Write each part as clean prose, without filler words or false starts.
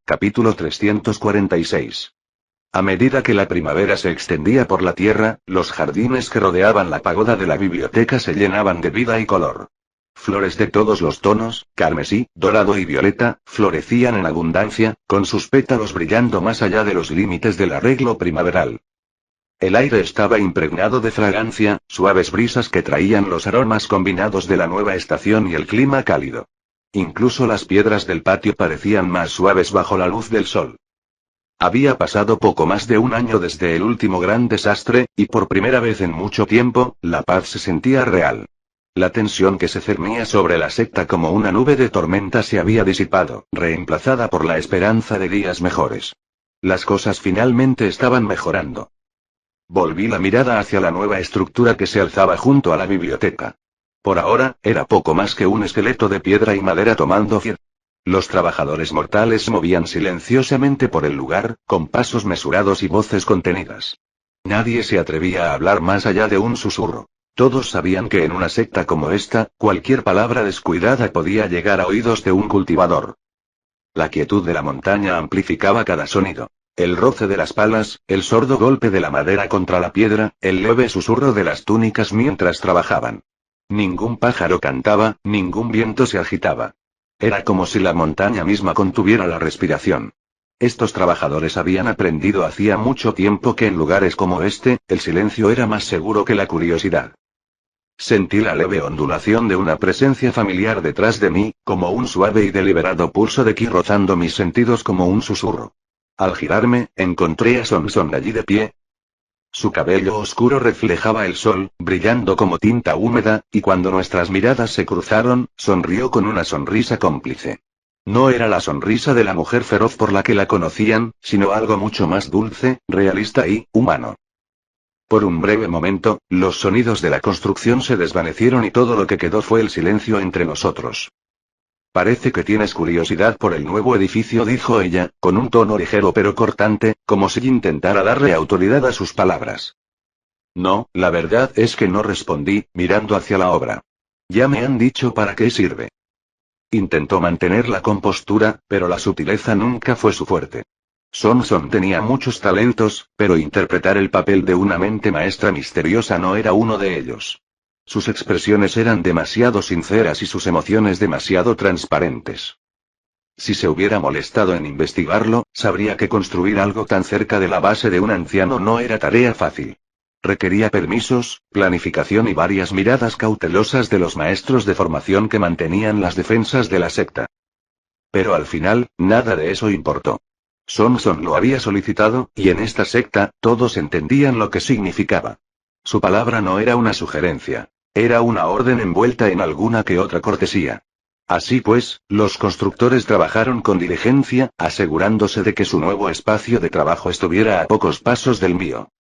Capítulo 346. A medida que la primavera se extendía por la tierra, los jardines que rodeaban la pagoda de la biblioteca se llenaban de vida y color. Flores de todos los tonos, carmesí, dorado y violeta, florecían en abundancia, con sus pétalos brillando más allá de los límites del arreglo primaveral. El aire estaba impregnado de fragancia, suaves brisas que traían los aromas combinados de la nueva estación y el clima cálido. Incluso las piedras del patio parecían más suaves bajo la luz del sol. Había pasado poco más de un año desde el último gran desastre, y por primera vez en mucho tiempo, la paz se sentía real. La tensión que se cernía sobre la secta como una nube de tormenta se había disipado, reemplazada por la esperanza de días mejores. Las cosas finalmente estaban mejorando. Volví la mirada hacia la nueva estructura que se alzaba junto a la biblioteca. Por ahora, era poco más que un esqueleto de piedra y madera tomando fierro. Los trabajadores mortales se movían silenciosamente por el lugar, con pasos mesurados y voces contenidas. Nadie se atrevía a hablar más allá de un susurro. Todos sabían que en una secta como esta, cualquier palabra descuidada podía llegar a oídos de un cultivador. La quietud de la montaña amplificaba cada sonido. El roce de las palas, el sordo golpe de la madera contra la piedra, el leve susurro de las túnicas mientras trabajaban. Ningún pájaro cantaba, ningún viento se agitaba. Era como si la montaña misma contuviera la respiración. Estos trabajadores habían aprendido hacía mucho tiempo que en lugares como este, el silencio era más seguro que la curiosidad. Sentí la leve ondulación de una presencia familiar detrás de mí, como un suave y deliberado pulso de ki rozando mis sentidos como un susurro. Al girarme, encontré a Sonson allí de pie. Su cabello oscuro reflejaba el sol, brillando como tinta húmeda, y cuando nuestras miradas se cruzaron, sonrió con una sonrisa cómplice. No era la sonrisa de la mujer feroz por la que la conocían, sino algo mucho más dulce, realista y humano. Por un breve momento, los sonidos de la construcción se desvanecieron y todo lo que quedó fue el silencio entre nosotros. Parece que tienes curiosidad por el nuevo edificio, dijo ella, con un tono ligero pero cortante, como si intentara darle autoridad a sus palabras. No, la verdad es que no, respondí, mirando hacia la obra. Ya me han dicho para qué sirve. Intentó mantener la compostura, pero la sutileza nunca fue su fuerte. Sonson tenía muchos talentos, pero interpretar el papel de una mente maestra misteriosa no era uno de ellos. Sus expresiones eran demasiado sinceras y sus emociones demasiado transparentes. Si se hubiera molestado en investigarlo, sabría que construir algo tan cerca de la base de un anciano no era tarea fácil. Requería permisos, planificación y varias miradas cautelosas de los maestros de formación que mantenían las defensas de la secta. Pero al final, nada de eso importó. Sonson lo había solicitado, y en esta secta, todos entendían lo que significaba. Su palabra no era una sugerencia. Era una orden envuelta en alguna que otra cortesía. Así pues, los constructores trabajaron con diligencia, asegurándose de que su nuevo espacio de trabajo estuviera a pocos pasos del mío.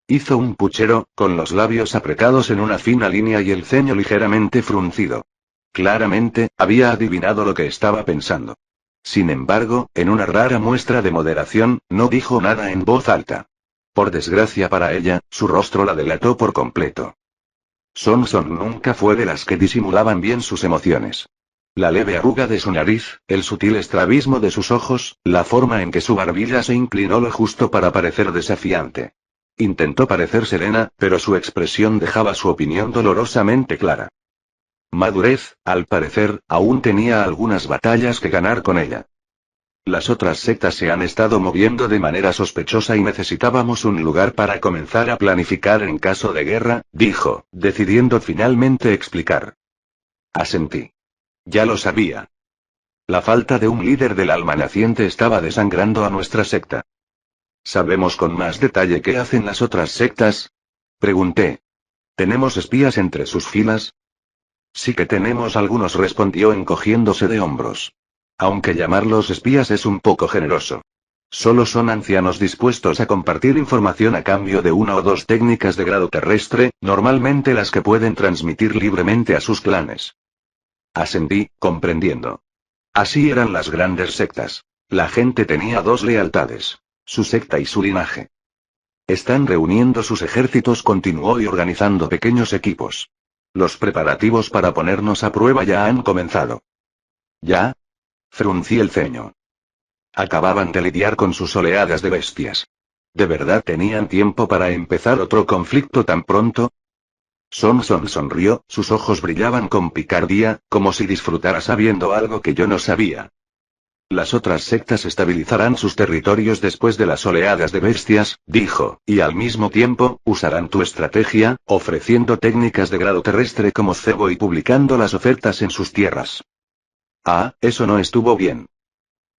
Hizo un puchero, con los labios apretados en una fina línea y el ceño ligeramente fruncido. Claramente, había adivinado lo que estaba pensando. Sin embargo, en una rara muestra de moderación, no dijo nada en voz alta. Por desgracia para ella, su rostro la delató por completo. Sonson nunca fue de las que disimulaban bien sus emociones. La leve arruga de su nariz, el sutil estrabismo de sus ojos, la forma en que su barbilla se inclinó lo justo para parecer desafiante. Intentó parecer serena, pero su expresión dejaba su opinión dolorosamente clara. Madurez, al parecer, aún tenía algunas batallas que ganar con ella. Las otras sectas se han estado moviendo de manera sospechosa y necesitábamos un lugar para comenzar a planificar en caso de guerra, dijo, decidiendo finalmente explicar. Asentí. Ya lo sabía. La falta de un líder del alma naciente estaba desangrando a nuestra secta. ¿Sabemos con más detalle qué hacen las otras sectas? Pregunté. ¿Tenemos espías entre sus filas? Sí que tenemos algunos, respondió encogiéndose de hombros. Aunque llamarlos espías es un poco generoso. Solo son ancianos dispuestos a compartir información a cambio de una o dos técnicas de grado terrestre, normalmente las que pueden transmitir libremente a sus clanes. Asentí, comprendiendo. Así eran las grandes sectas. La gente tenía dos lealtades: su secta y su linaje. Están reuniendo sus ejércitos, continuó, y organizando pequeños equipos. Los preparativos para ponernos a prueba ya han comenzado. ¿Ya? Fruncí el ceño. Acababan de lidiar con sus oleadas de bestias. ¿De verdad tenían tiempo para empezar otro conflicto tan pronto? Sonson sonrió, sus ojos brillaban con picardía, como si disfrutara sabiendo algo que yo no sabía. Las otras sectas estabilizarán sus territorios después de las oleadas de bestias, dijo, y al mismo tiempo, usarán tu estrategia, ofreciendo técnicas de grado terrestre como cebo y publicando las ofertas en sus tierras. Ah, eso no estuvo bien.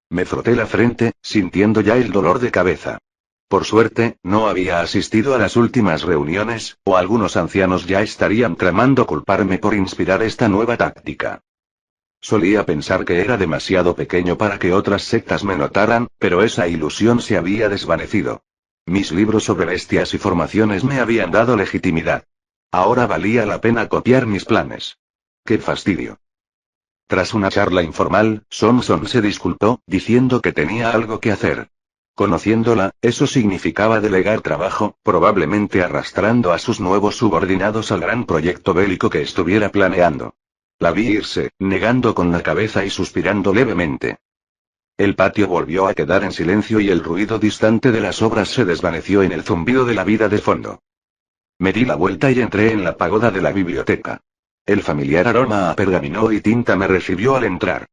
Me froté la frente, sintiendo ya el dolor de cabeza. Por suerte, no había asistido a las últimas reuniones, o algunos ancianos ya estarían tramando culparme por inspirar esta nueva táctica. Solía pensar que era demasiado pequeño para que otras sectas me notaran, pero esa ilusión se había desvanecido. Mis libros sobre bestias y formaciones me habían dado legitimidad. Ahora valía la pena copiar mis planes. ¡Qué fastidio! Tras una charla informal, Sonson se disculpó, diciendo que tenía algo que hacer. Conociéndola, eso significaba delegar trabajo, probablemente arrastrando a sus nuevos subordinados al gran proyecto bélico que estuviera planeando. La vi irse, negando con la cabeza y suspirando levemente. El patio volvió a quedar en silencio y el ruido distante de las obras se desvaneció en el zumbido de la vida de fondo. Me di la vuelta y entré en la pagoda de la biblioteca. El familiar aroma a pergamino y tinta me recibió al entrar.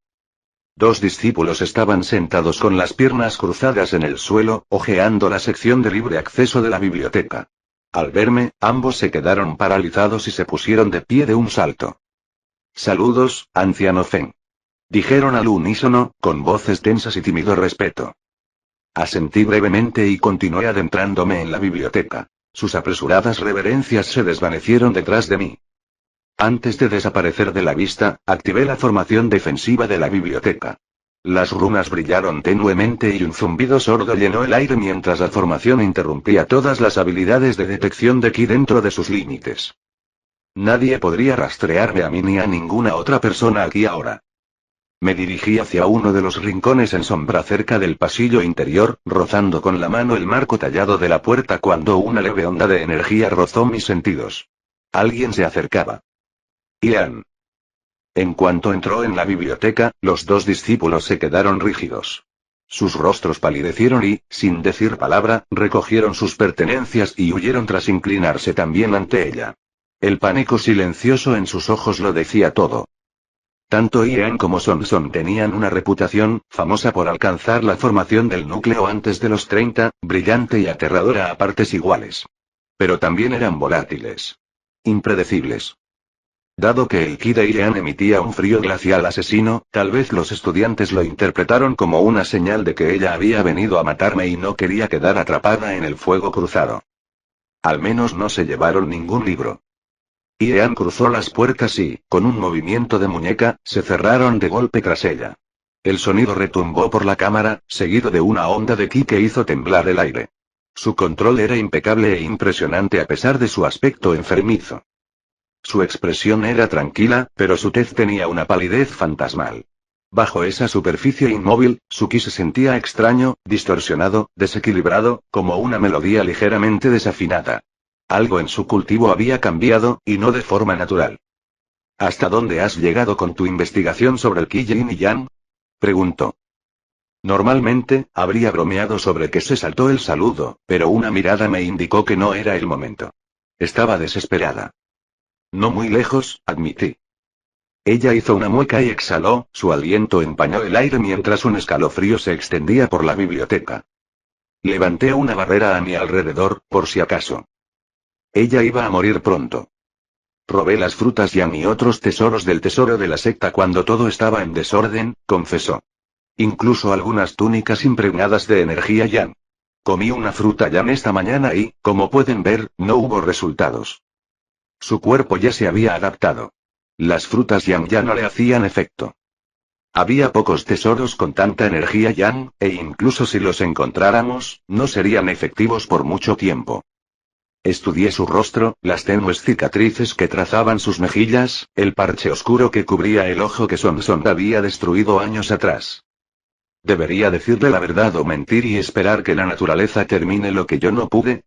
Dos discípulos estaban sentados con las piernas cruzadas en el suelo, hojeando la sección de libre acceso de la biblioteca. Al verme, ambos se quedaron paralizados y se pusieron de pie de un salto. «Saludos, anciano Feng», dijeron al unísono, con voces tensas y tímido respeto. Asentí brevemente y continué adentrándome en la biblioteca. Sus apresuradas reverencias se desvanecieron detrás de mí. Antes de desaparecer de la vista, activé la formación defensiva de la biblioteca. Las runas brillaron tenuemente y un zumbido sordo llenó el aire mientras la formación interrumpía todas las habilidades de detección de ki dentro de sus límites. Nadie podría rastrearme a mí ni a ninguna otra persona aquí ahora. Me dirigí hacia uno de los rincones en sombra cerca del pasillo interior, rozando con la mano el marco tallado de la puerta cuando una leve onda de energía rozó mis sentidos. Alguien se acercaba. Ian. En cuanto entró en la biblioteca, los dos discípulos se quedaron rígidos. Sus rostros palidecieron y, sin decir palabra, recogieron sus pertenencias y huyeron tras inclinarse también ante ella. El pánico silencioso en sus ojos lo decía todo. Tanto Ian como Sonson tenían una reputación, famosa por alcanzar la formación del núcleo antes de los 30, brillante y aterradora a partes iguales. Pero también eran volátiles. Impredecibles. Dado que el ki de Ian emitía un frío glacial asesino, tal vez los estudiantes lo interpretaron como una señal de que ella había venido a matarme y no quería quedar atrapada en el fuego cruzado. Al menos no se llevaron ningún libro. Ian cruzó las puertas y, con un movimiento de muñeca, se cerraron de golpe tras ella. El sonido retumbó por la cámara, seguido de una onda de ki que hizo temblar el aire. Su control era impecable e impresionante a pesar de su aspecto enfermizo. Su expresión era tranquila, pero su tez tenía una palidez fantasmal. Bajo esa superficie inmóvil, su ki se sentía extraño, distorsionado, desequilibrado, como una melodía ligeramente desafinada. Algo en su cultivo había cambiado, y no de forma natural. ¿Hasta dónde has llegado con tu investigación sobre el ki yin y yang?, preguntó. Normalmente, habría bromeado sobre que se saltó el saludo, pero una mirada me indicó que no era el momento. Estaba desesperada. No muy lejos, admití. Ella hizo una mueca y exhaló, su aliento empañó el aire mientras un escalofrío se extendía por la biblioteca. Levanté una barrera a mi alrededor, por si acaso. Ella iba a morir pronto. Robé las frutas yang y otros tesoros del tesoro de la secta cuando todo estaba en desorden, confesó. Incluso algunas túnicas impregnadas de energía yang. Comí una fruta yang esta mañana y, como pueden ver, no hubo resultados. Su cuerpo ya se había adaptado. Las frutas yang ya no le hacían efecto. Había pocos tesoros con tanta energía yang, e incluso si los encontráramos, no serían efectivos por mucho tiempo. Estudié su rostro, las tenues cicatrices que trazaban sus mejillas, el parche oscuro que cubría el ojo que Sonson había destruido años atrás. ¿Debería decirle la verdad o mentir y esperar que la naturaleza termine lo que yo no pude?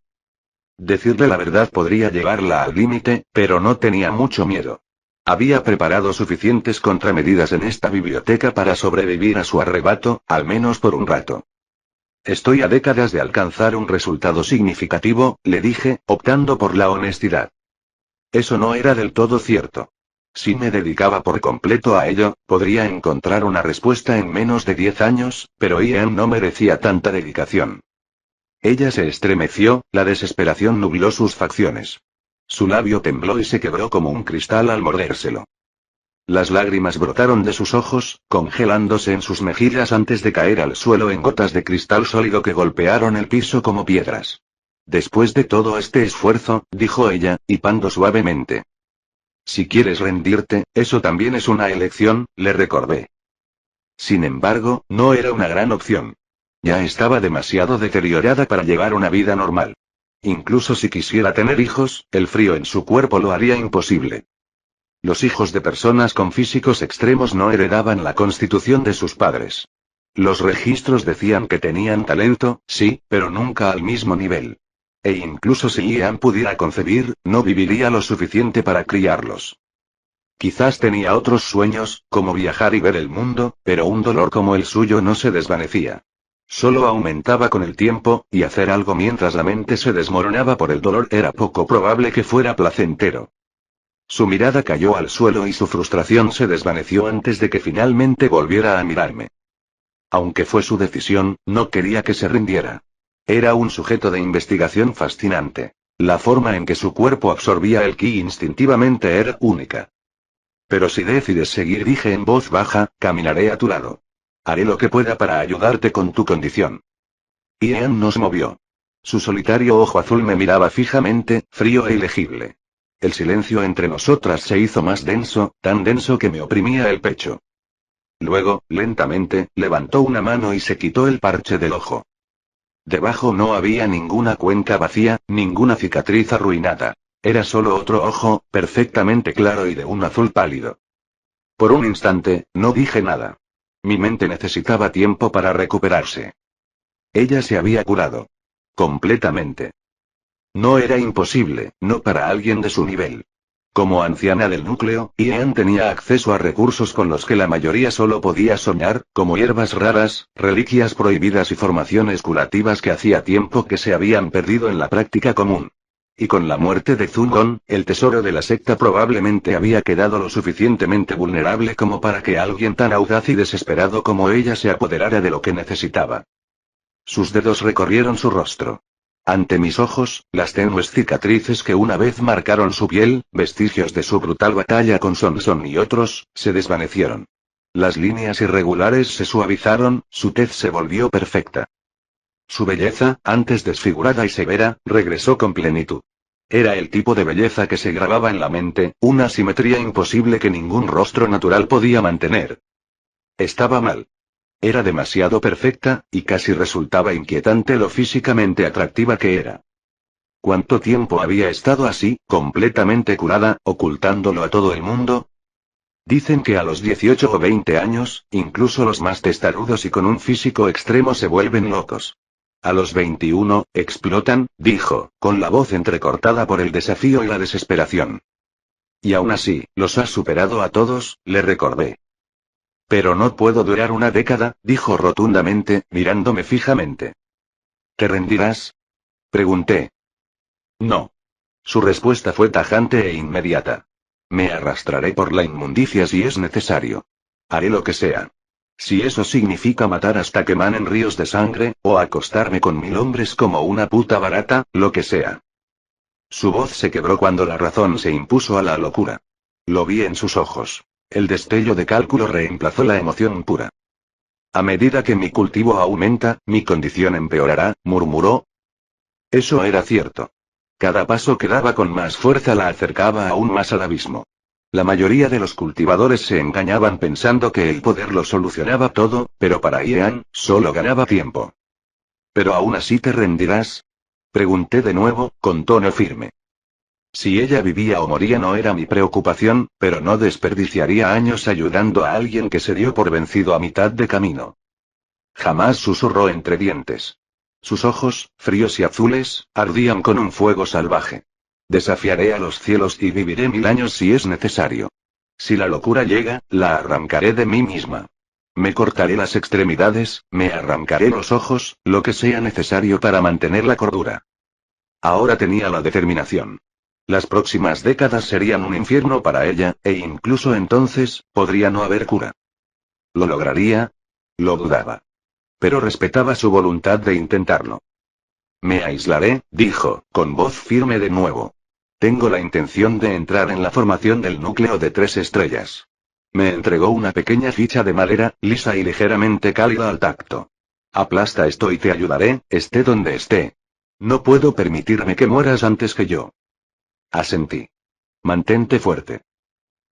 Decirle la verdad podría llevarla al límite, pero no tenía mucho miedo. Había preparado suficientes contramedidas en esta biblioteca para sobrevivir a su arrebato, al menos por un rato. Estoy a décadas de alcanzar un resultado significativo, le dije, optando por la honestidad. Eso no era del todo cierto. Si me dedicaba por completo a ello, podría encontrar una respuesta en menos de 10 años, pero Ian no merecía tanta dedicación. Ella se estremeció, la desesperación nubló sus facciones. Su labio tembló y se quebró como un cristal al mordérselo. Las lágrimas brotaron de sus ojos, congelándose en sus mejillas antes de caer al suelo en gotas de cristal sólido que golpearon el piso como piedras. Después de todo este esfuerzo, dijo ella, hipando suavemente. Si quieres rendirte, eso también es una elección, le recordé. Sin embargo, no era una gran opción. Ya estaba demasiado deteriorada para llevar una vida normal. Incluso si quisiera tener hijos, el frío en su cuerpo lo haría imposible. Los hijos de personas con físicos extremos no heredaban la constitución de sus padres. Los registros decían que tenían talento, sí, pero nunca al mismo nivel. E incluso si Ian pudiera concebir, no viviría lo suficiente para criarlos. Quizás tenía otros sueños, como viajar y ver el mundo, pero un dolor como el suyo no se desvanecía. Solo aumentaba con el tiempo, y hacer algo mientras la mente se desmoronaba por el dolor era poco probable que fuera placentero. Su mirada cayó al suelo y su frustración se desvaneció antes de que finalmente volviera a mirarme. Aunque fue su decisión, no quería que se rindiera. Era un sujeto de investigación fascinante. La forma en que su cuerpo absorbía el ki instintivamente era única. Pero si decides seguir, dije en voz baja, caminaré a tu lado. Haré lo que pueda para ayudarte con tu condición. Ian no se movió. Su solitario ojo azul me miraba fijamente, frío e ilegible. El silencio entre nosotras se hizo más denso, tan denso que me oprimía el pecho. Luego, lentamente, levantó una mano y se quitó el parche del ojo. Debajo no había ninguna cuenca vacía, ninguna cicatriz arruinada. Era solo otro ojo, perfectamente claro y de un azul pálido. Por un instante, no dije nada. Mi mente necesitaba tiempo para recuperarse. Ella se había curado. Completamente. No era imposible, no para alguien de su nivel. Como anciana del núcleo, Ian tenía acceso a recursos con los que la mayoría solo podía soñar, como hierbas raras, reliquias prohibidas y formaciones curativas que hacía tiempo que se habían perdido en la práctica común. Y con la muerte de Zungon, el tesoro de la secta probablemente había quedado lo suficientemente vulnerable como para que alguien tan audaz y desesperado como ella se apoderara de lo que necesitaba. Sus dedos recorrieron su rostro. Ante mis ojos, las tenues cicatrices que una vez marcaron su piel, vestigios de su brutal batalla con Sonson y otros, se desvanecieron. Las líneas irregulares se suavizaron, su tez se volvió perfecta. Su belleza, antes desfigurada y severa, regresó con plenitud. Era el tipo de belleza que se grababa en la mente, una simetría imposible que ningún rostro natural podía mantener. Estaba mal. Era demasiado perfecta, y casi resultaba inquietante lo físicamente atractiva que era. ¿Cuánto tiempo había estado así, completamente curada, ocultándolo a todo el mundo? Dicen que a los 18 o 20 años, incluso los más testarudos y con un físico extremo se vuelven locos. A los 21, explotan, dijo, con la voz entrecortada por el desafío y la desesperación. Y aún así, los has superado a todos, le recordé. Pero no puedo durar una década, dijo rotundamente, mirándome fijamente. ¿Te rendirás? Pregunté. No. Su respuesta fue tajante e inmediata. Me arrastraré por la inmundicia si es necesario. Haré lo que sea. Si eso significa matar hasta que manen ríos de sangre, o acostarme con 1000 hombres como una puta barata, lo que sea. Su voz se quebró cuando la razón se impuso a la locura. Lo vi en sus ojos. El destello de cálculo reemplazó la emoción pura. A medida que mi cultivo aumenta, mi condición empeorará, murmuró. Eso era cierto. Cada paso que daba con más fuerza la acercaba aún más al abismo. La mayoría de los cultivadores se engañaban pensando que el poder lo solucionaba todo, pero para Ian, solo ganaba tiempo. ¿Pero aún así te rendirás? Pregunté de nuevo, con tono firme. Si ella vivía o moría no era mi preocupación, pero no desperdiciaría años ayudando a alguien que se dio por vencido a mitad de camino. Jamás, susurró entre dientes. Sus ojos, fríos y azules, ardían con un fuego salvaje. Desafiaré a los cielos y viviré 1000 años si es necesario. Si la locura llega, la arrancaré de mí misma. Me cortaré las extremidades, me arrancaré los ojos, lo que sea necesario para mantener la cordura. Ahora tenía la determinación. Las próximas décadas serían un infierno para ella, e incluso entonces, podría no haber cura. ¿Lo lograría? Lo dudaba. Pero respetaba su voluntad de intentarlo. Me aislaré, dijo, con voz firme de nuevo. Tengo la intención de entrar en la formación del núcleo de 3 estrellas. Me entregó una pequeña ficha de madera, lisa y ligeramente cálida al tacto. Aplasta esto y te ayudaré, esté donde esté. No puedo permitirme que mueras antes que yo. Asentí. Mantente fuerte.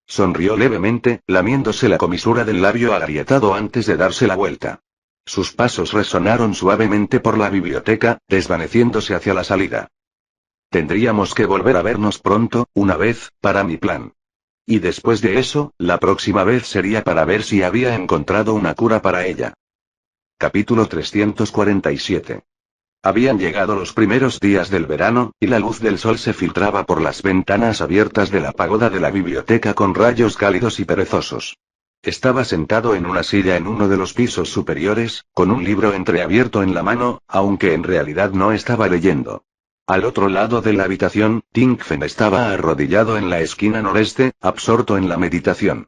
Sonrió levemente, lamiéndose la comisura del labio agrietado antes de darse la vuelta. Sus pasos resonaron suavemente por la biblioteca, desvaneciéndose hacia la salida. Tendríamos que volver a vernos pronto, una vez, para mi plan. Y después de eso, la próxima vez sería para ver si había encontrado una cura para ella. Capítulo 347. Habían llegado los primeros días del verano, y la luz del sol se filtraba por las ventanas abiertas de la pagoda de la biblioteca con rayos cálidos y perezosos. Estaba sentado en una silla en uno de los pisos superiores, con un libro entreabierto en la mano, aunque en realidad no estaba leyendo. Al otro lado de la habitación, Tingfen estaba arrodillado en la esquina noreste, absorto en la meditación.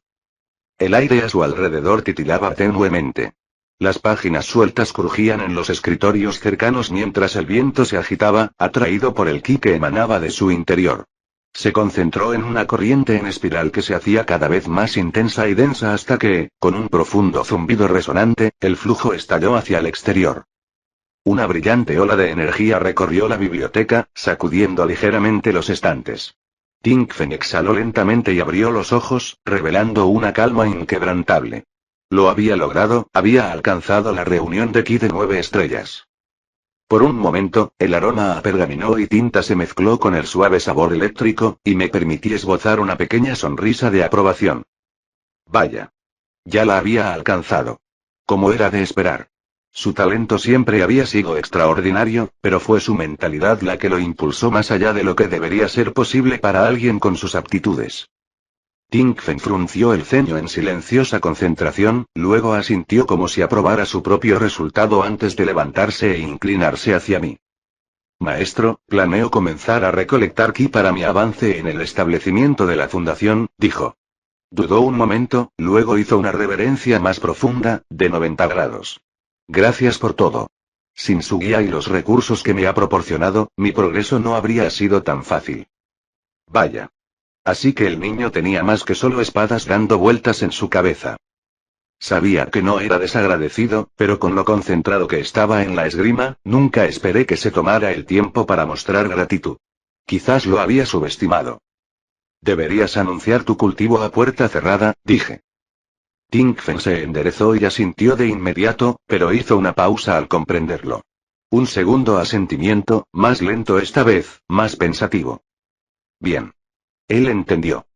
El aire a su alrededor titilaba tenuemente. Las páginas sueltas crujían en los escritorios cercanos mientras el viento se agitaba, atraído por el ki que emanaba de su interior. Se concentró en una corriente en espiral que se hacía cada vez más intensa y densa hasta que, con un profundo zumbido resonante, el flujo estalló hacia el exterior. Una brillante ola de energía recorrió la biblioteca, sacudiendo ligeramente los estantes. Tingfen exhaló lentamente y abrió los ojos, revelando una calma inquebrantable. Lo había logrado, había alcanzado la reunión de ki de 9 estrellas. Por un momento, el aroma a pergamino y tinta se mezcló con el suave sabor eléctrico, y me permití esbozar una pequeña sonrisa de aprobación. Vaya. Ya la había alcanzado. Como era de esperar. Su talento siempre había sido extraordinario, pero fue su mentalidad la que lo impulsó más allá de lo que debería ser posible para alguien con sus aptitudes. Tingfen frunció el ceño en silenciosa concentración, luego asintió como si aprobara su propio resultado antes de levantarse e inclinarse hacia mí. Maestro, planeo comenzar a recolectar ki para mi avance en el establecimiento de la fundación, dijo. Dudó un momento, luego hizo una reverencia más profunda, de 90 grados. Gracias por todo. Sin su guía y los recursos que me ha proporcionado, mi progreso no habría sido tan fácil. Vaya. Así que el niño tenía más que solo espadas dando vueltas en su cabeza. Sabía que no era desagradecido, pero con lo concentrado que estaba en la esgrima, nunca esperé que se tomara el tiempo para mostrar gratitud. Quizás lo había subestimado. Deberías anunciar tu cultivo a puerta cerrada, dije. Tingfen se enderezó y asintió de inmediato, pero hizo una pausa al comprenderlo. Un segundo asentimiento, más lento esta vez, más pensativo. Bien. Él entendió.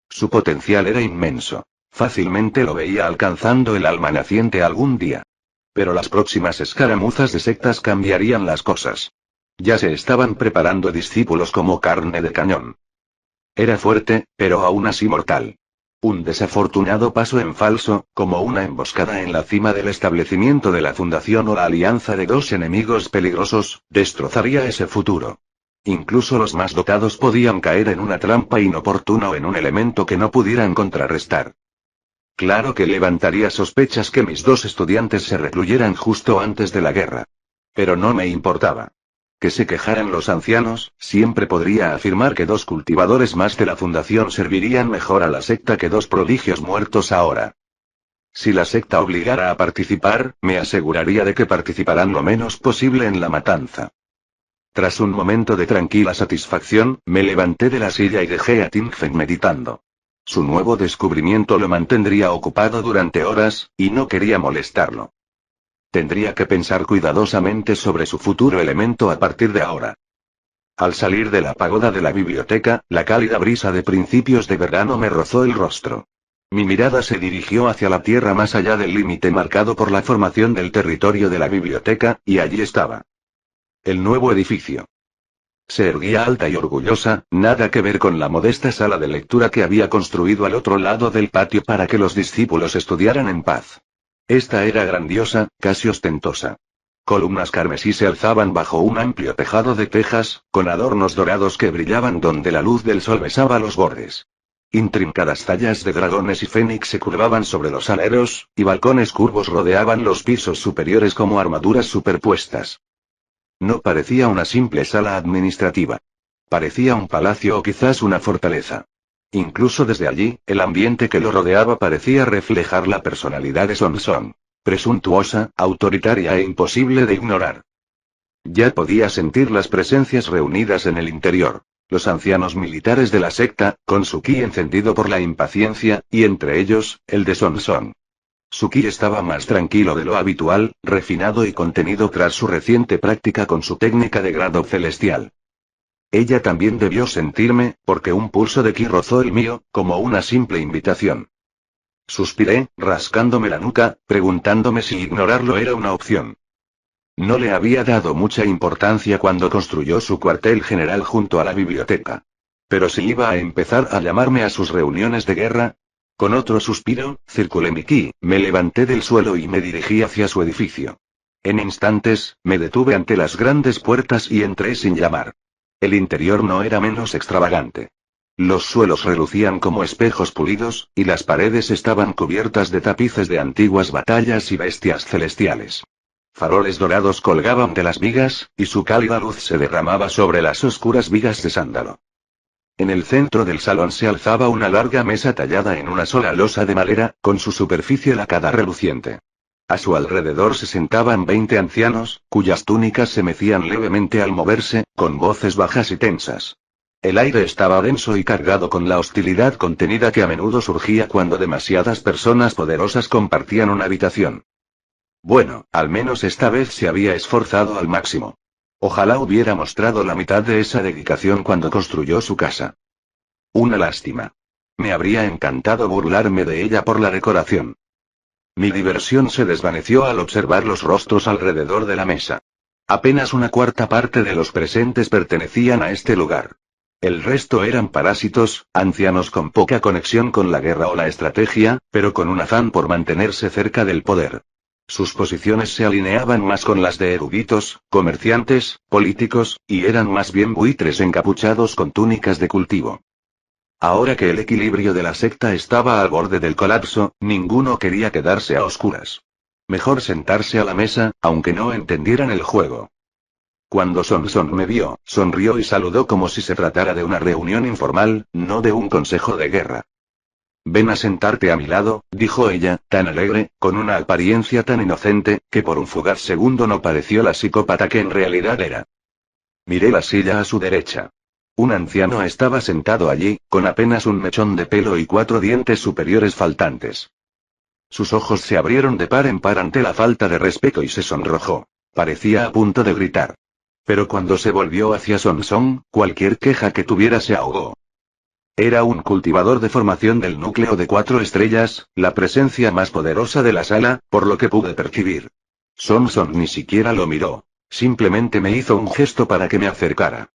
Su potencial era inmenso. Fácilmente lo veía alcanzando el alma naciente algún día. Pero las próximas escaramuzas de sectas cambiarían las cosas. Ya se estaban preparando discípulos como carne de cañón. Era fuerte, pero aún así mortal. Un desafortunado paso en falso, como una emboscada en la cima del establecimiento de la fundación o la alianza de 2 enemigos peligrosos, destrozaría ese futuro. Incluso los más dotados podían caer en una trampa inoportuna o en un elemento que no pudieran contrarrestar. Claro que levantaría sospechas que mis 2 estudiantes se recluyeran justo antes de la guerra. Pero no me importaba. Que se quejaran los ancianos, siempre podría afirmar que 2 cultivadores más de la fundación servirían mejor a la secta que 2 prodigios muertos ahora. Si la secta obligara a participar, me aseguraría de que participarán lo menos posible en la matanza. Tras un momento de tranquila satisfacción, me levanté de la silla y dejé a Tingfen meditando. Su nuevo descubrimiento lo mantendría ocupado durante horas, y no quería molestarlo. Tendría que pensar cuidadosamente sobre su futuro elemento a partir de ahora. Al salir de la pagoda de la biblioteca, la cálida brisa de principios de verano me rozó el rostro. Mi mirada se dirigió hacia la tierra más allá del límite marcado por la formación del territorio de la biblioteca, y allí estaba. El nuevo edificio. Se erguía alta y orgullosa, nada que ver con la modesta sala de lectura que había construido al otro lado del patio para que los discípulos estudiaran en paz. Esta era grandiosa, casi ostentosa. Columnas carmesí se alzaban bajo un amplio tejado de tejas, con adornos dorados que brillaban donde la luz del sol besaba los bordes. Intrincadas tallas de dragones y fénix se curvaban sobre los aleros, y balcones curvos rodeaban los pisos superiores como armaduras superpuestas. No parecía una simple sala administrativa. Parecía un palacio o quizás una fortaleza. Incluso desde allí, el ambiente que lo rodeaba parecía reflejar la personalidad de Son Son. Presuntuosa, autoritaria e imposible de ignorar. Ya podía sentir las presencias reunidas en el interior. Los ancianos militares de la secta, con su ki encendido por la impaciencia, y entre ellos, el de Son Son. Su ki estaba más tranquilo de lo habitual, refinado y contenido tras su reciente práctica con su técnica de grado celestial. Ella también debió sentirme, porque un pulso de ki rozó el mío, como una simple invitación. Suspiré, rascándome la nuca, preguntándome si ignorarlo era una opción. No le había dado mucha importancia cuando construyó su cuartel general junto a la biblioteca. Pero si iba a empezar a llamarme a sus reuniones de guerra. Con otro suspiro, circulé mi ki, me levanté del suelo y me dirigí hacia su edificio. En instantes, me detuve ante las grandes puertas y entré sin llamar. El interior no era menos extravagante. Los suelos relucían como espejos pulidos, y las paredes estaban cubiertas de tapices de antiguas batallas y bestias celestiales. Faroles dorados colgaban de las vigas, y su cálida luz se derramaba sobre las oscuras vigas de sándalo. En el centro del salón se alzaba una larga mesa tallada en una sola losa de madera, con su superficie lacada reluciente. A su alrededor se sentaban 20 ancianos, cuyas túnicas se mecían levemente al moverse, con voces bajas y tensas. El aire estaba denso y cargado con la hostilidad contenida que a menudo surgía cuando demasiadas personas poderosas compartían una habitación. Bueno, al menos esta vez se había esforzado al máximo. Ojalá hubiera mostrado la mitad de esa dedicación cuando construyó su casa. Una lástima. Me habría encantado burlarme de ella por la decoración. Mi diversión se desvaneció al observar los rostros alrededor de la mesa. Apenas una cuarta parte de los presentes pertenecían a este lugar. El resto eran parásitos, ancianos con poca conexión con la guerra o la estrategia, pero con un afán por mantenerse cerca del poder. Sus posiciones se alineaban más con las de eruditos, comerciantes, políticos, y eran más bien buitres encapuchados con túnicas de cultivo. Ahora que el equilibrio de la secta estaba al borde del colapso, ninguno quería quedarse a oscuras. Mejor sentarse a la mesa, aunque no entendieran el juego. Cuando Son Son me vio, sonrió y saludó como si se tratara de una reunión informal, no de un consejo de guerra. Ven a sentarte a mi lado, dijo ella, tan alegre, con una apariencia tan inocente, que por un fugaz segundo no pareció la psicópata que en realidad era. Miré la silla a su derecha. Un anciano estaba sentado allí, con apenas un mechón de pelo y 4 dientes superiores faltantes. Sus ojos se abrieron de par en par ante la falta de respeto y se sonrojó. Parecía a punto de gritar. Pero cuando se volvió hacia Son Son, cualquier queja que tuviera se ahogó. Era un cultivador de formación del núcleo de 4 estrellas, la presencia más poderosa de la sala, por lo que pude percibir. Son Son ni siquiera lo miró. Simplemente me hizo un gesto para que me acercara.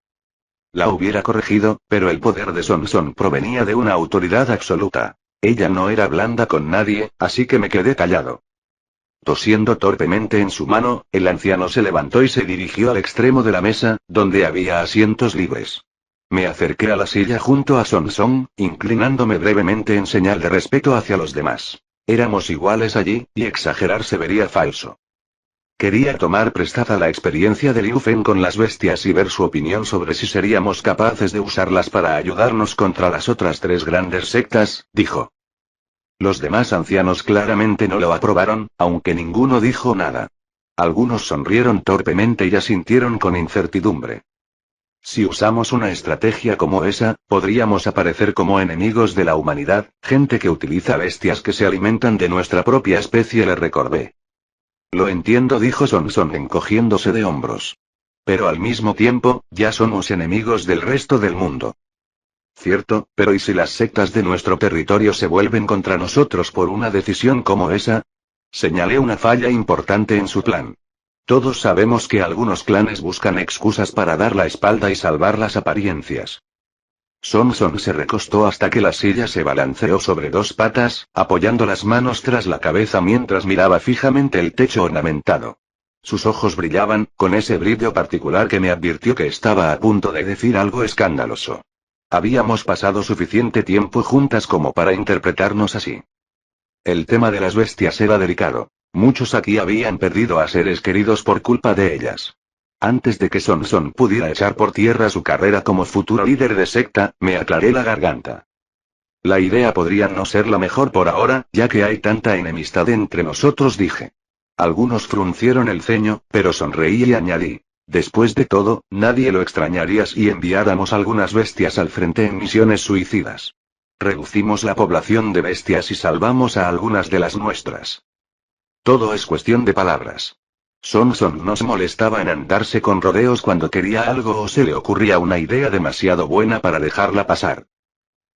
La hubiera corregido, pero el poder de Son Son provenía de una autoridad absoluta. Ella no era blanda con nadie, así que me quedé callado. Tosiendo torpemente en su mano, el anciano se levantó y se dirigió al extremo de la mesa, donde había asientos libres. Me acerqué a la silla junto a Son Son, inclinándome brevemente en señal de respeto hacia los demás. Éramos iguales allí, y exagerar se vería falso. Quería tomar prestada la experiencia de Liu Feng con las bestias y ver su opinión sobre si seríamos capaces de usarlas para ayudarnos contra las otras 3 grandes sectas, dijo. Los demás ancianos claramente no lo aprobaron, aunque ninguno dijo nada. Algunos sonrieron torpemente y asintieron con incertidumbre. Si usamos una estrategia como esa, podríamos aparecer como enemigos de la humanidad, gente que utiliza bestias que se alimentan de nuestra propia especie, le recordé. Lo entiendo, dijo Son Son encogiéndose de hombros. Pero al mismo tiempo, ya somos enemigos del resto del mundo. Cierto, pero ¿y si las sectas de nuestro territorio se vuelven contra nosotros por una decisión como esa? Señalé una falla importante en su plan. Todos sabemos que algunos clanes buscan excusas para dar la espalda y salvar las apariencias. Sonson se recostó hasta que la silla se balanceó sobre dos patas, apoyando las manos tras la cabeza mientras miraba fijamente el techo ornamentado. Sus ojos brillaban, con ese brillo particular que me advirtió que estaba a punto de decir algo escandaloso. Habíamos pasado suficiente tiempo juntas como para interpretarnos así. El tema de las bestias era delicado. Muchos aquí habían perdido a seres queridos por culpa de ellas. Antes de que Sonson pudiera echar por tierra su carrera como futuro líder de secta, me aclaré la garganta. La idea podría no ser la mejor por ahora, ya que hay tanta enemistad entre nosotros, dije. Algunos fruncieron el ceño, pero sonreí y añadí. Después de todo, nadie lo extrañaría si enviáramos algunas bestias al frente en misiones suicidas. Reducimos la población de bestias y salvamos a algunas de las nuestras. Todo es cuestión de palabras. Sonson no se molestaba en andarse con rodeos cuando quería algo o se le ocurría una idea demasiado buena para dejarla pasar.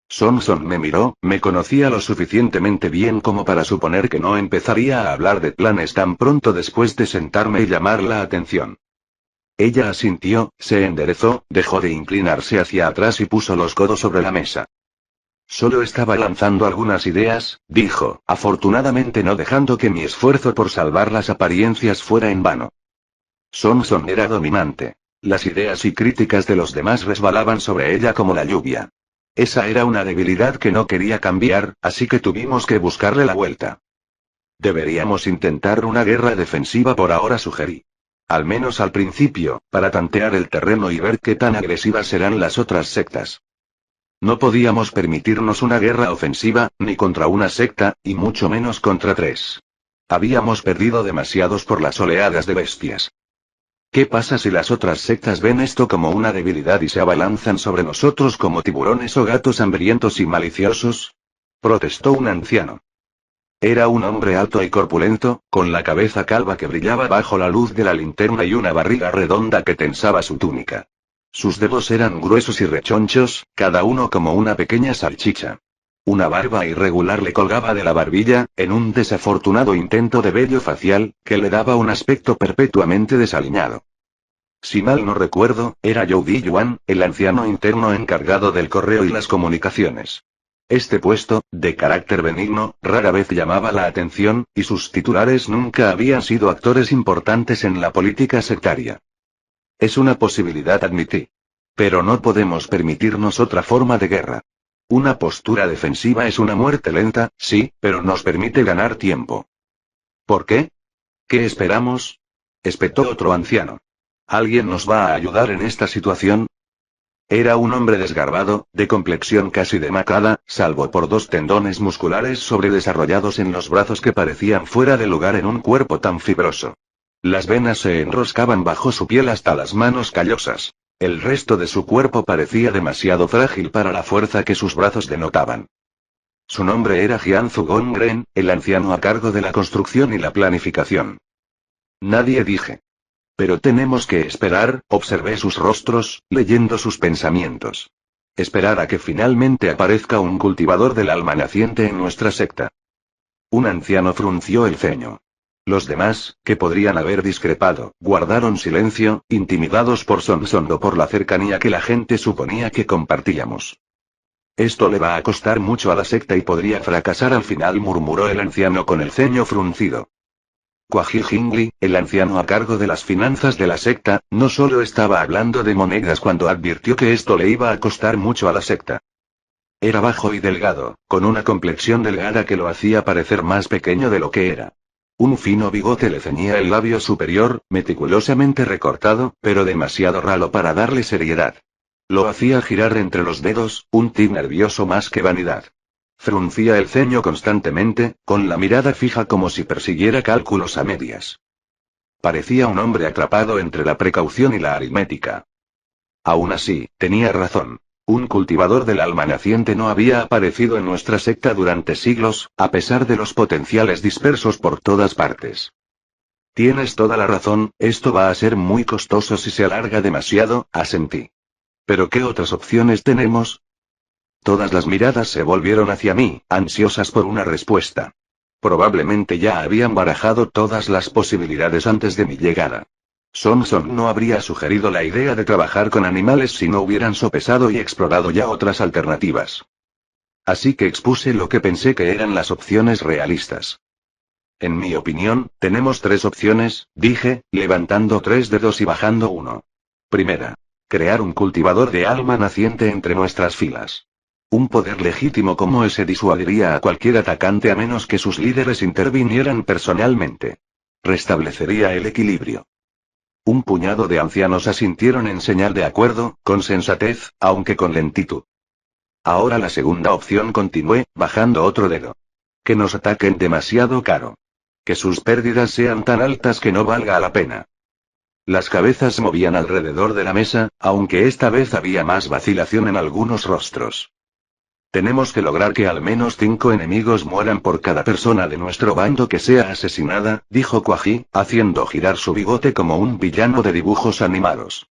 Sonson me miró, me conocía lo suficientemente bien como para suponer que no empezaría a hablar de planes tan pronto después de sentarme y llamar la atención. Ella asintió, se enderezó, dejó de inclinarse hacia atrás y puso los codos sobre la mesa. Solo estaba lanzando algunas ideas, dijo, afortunadamente no dejando que mi esfuerzo por salvar las apariencias fuera en vano. Sonson era dominante. Las ideas y críticas de los demás resbalaban sobre ella como la lluvia. Esa era una debilidad que no quería cambiar, así que tuvimos que buscarle la vuelta. Deberíamos intentar una guerra defensiva por ahora, sugerí. Al menos al principio, para tantear el terreno y ver qué tan agresivas serán las otras sectas. No podíamos permitirnos una guerra ofensiva, ni contra una secta, y mucho menos contra tres. Habíamos perdido demasiados por las oleadas de bestias. ¿Qué pasa si las otras sectas ven esto como una debilidad y se abalanzan sobre nosotros como tiburones o gatos hambrientos y maliciosos? Protestó un anciano. Era un hombre alto y corpulento, con la cabeza calva que brillaba bajo la luz de la linterna y una barriga redonda que tensaba su túnica. Sus dedos eran gruesos y rechonchos, cada uno como una pequeña salchicha. Una barba irregular le colgaba de la barbilla, en un desafortunado intento de vello facial, que le daba un aspecto perpetuamente desaliñado. Si mal no recuerdo, era Zhou Yuan, el anciano interno encargado del correo y las comunicaciones. Este puesto, de carácter benigno, rara vez llamaba la atención, y sus titulares nunca habían sido actores importantes en la política sectaria. Es una posibilidad, admití. Pero no podemos permitirnos otra forma de guerra. Una postura defensiva es una muerte lenta, sí, pero nos permite ganar tiempo. ¿Por qué? ¿Qué esperamos? Espetó otro anciano. ¿Alguien nos va a ayudar en esta situación? Era un hombre desgarbado, de complexión casi demacrada, salvo por dos tendones musculares sobredesarrollados en los brazos que parecían fuera de lugar en un cuerpo tan fibroso. Las venas se enroscaban bajo su piel hasta las manos callosas. El resto de su cuerpo parecía demasiado frágil para la fuerza que sus brazos denotaban. Su nombre era Jianzu Gongren, el anciano a cargo de la construcción y la planificación. Nadie, dije. Pero tenemos que esperar, observé sus rostros, leyendo sus pensamientos. Esperar a que finalmente aparezca un cultivador del alma naciente en nuestra secta. Un anciano frunció el ceño. Los demás, que podrían haber discrepado, guardaron silencio, intimidados por Sonson o por la cercanía que la gente suponía que compartíamos. Esto le va a costar mucho a la secta y podría fracasar al final, murmuró el anciano con el ceño fruncido. Kwai Hingli, el anciano a cargo de las finanzas de la secta, no solo estaba hablando de monedas cuando advirtió que esto le iba a costar mucho a la secta. Era bajo y delgado, con una complexión delgada que lo hacía parecer más pequeño de lo que era. Un fino bigote le ceñía el labio superior, meticulosamente recortado, pero demasiado ralo para darle seriedad. Lo hacía girar entre los dedos, un tic nervioso más que vanidad. Fruncía el ceño constantemente, con la mirada fija como si persiguiera cálculos a medias. Parecía un hombre atrapado entre la precaución y la aritmética. Aún así, tenía razón. Un cultivador del alma naciente no había aparecido en nuestra secta durante siglos, a pesar de los potenciales dispersos por todas partes. Tienes toda la razón, esto va a ser muy costoso si se alarga demasiado, asentí. ¿Pero qué otras opciones tenemos? Todas las miradas se volvieron hacia mí, ansiosas por una respuesta. Probablemente ya habían barajado todas las posibilidades antes de mi llegada. Son no habría sugerido la idea de trabajar con animales si no hubieran sopesado y explorado ya otras alternativas. Así que expuse lo que pensé que eran las opciones realistas. En mi opinión, tenemos 3 opciones, dije, levantando 3 dedos y bajando uno. Primera. Crear un cultivador de alma naciente entre nuestras filas. Un poder legítimo como ese disuadiría a cualquier atacante a menos que sus líderes intervinieran personalmente. Restablecería el equilibrio. Un puñado de ancianos asintieron en señal de acuerdo, con sensatez, aunque con lentitud. Ahora la segunda opción, continué, bajando otro dedo. Que nos ataquen demasiado caro. Que sus pérdidas sean tan altas que no valga la pena. Las cabezas movían alrededor de la mesa, aunque esta vez había más vacilación en algunos rostros. Tenemos que lograr que al menos 5 enemigos mueran por cada persona de nuestro bando que sea asesinada, dijo Quaji, haciendo girar su bigote como un villano de dibujos animados.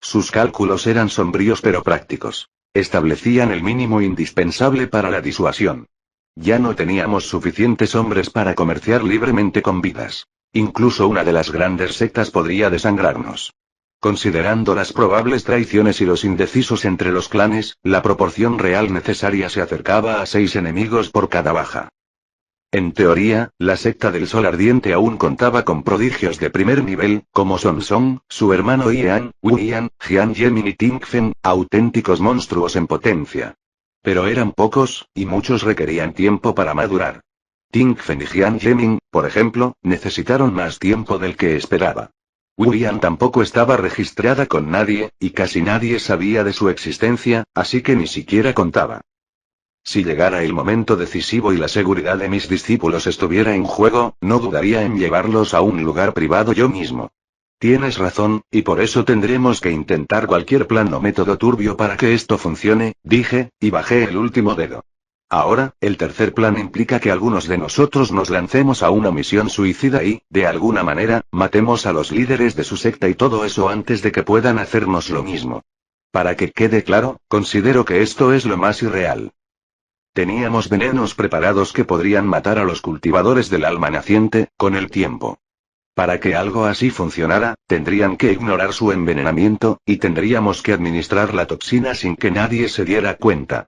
Sus cálculos eran sombríos pero prácticos. Establecían el mínimo indispensable para la disuasión. Ya no teníamos suficientes hombres para comerciar libremente con vidas. Incluso una de las grandes sectas podría desangrarnos. Considerando las probables traiciones y los indecisos entre los clanes, la proporción real necesaria se acercaba a 6 enemigos por cada baja. En teoría, la secta del Sol Ardiente aún contaba con prodigios de primer nivel, como Son, su hermano Ian, Wu-Ian, Jian Yemin y Tingfen, auténticos monstruos en potencia. Pero eran pocos, y muchos requerían tiempo para madurar. Tingfen y Jian Yemin, por ejemplo, necesitaron más tiempo del que esperaba. Wu-Ian tampoco estaba registrada con nadie, y casi nadie sabía de su existencia, así que ni siquiera contaba. Si llegara el momento decisivo y la seguridad de mis discípulos estuviera en juego, no dudaría en llevarlos a un lugar privado yo mismo. Tienes razón, y por eso tendremos que intentar cualquier plan o método turbio para que esto funcione, dije, y bajé el último dedo. Ahora, el tercer plan implica que algunos de nosotros nos lancemos a una misión suicida y, de alguna manera, matemos a los líderes de su secta y todo eso antes de que puedan hacernos lo mismo. Para que quede claro, considero que esto es lo más irreal. Teníamos venenos preparados que podrían matar a los cultivadores del alma naciente, con el tiempo. Para que algo así funcionara, tendrían que ignorar su envenenamiento, y tendríamos que administrar la toxina sin que nadie se diera cuenta.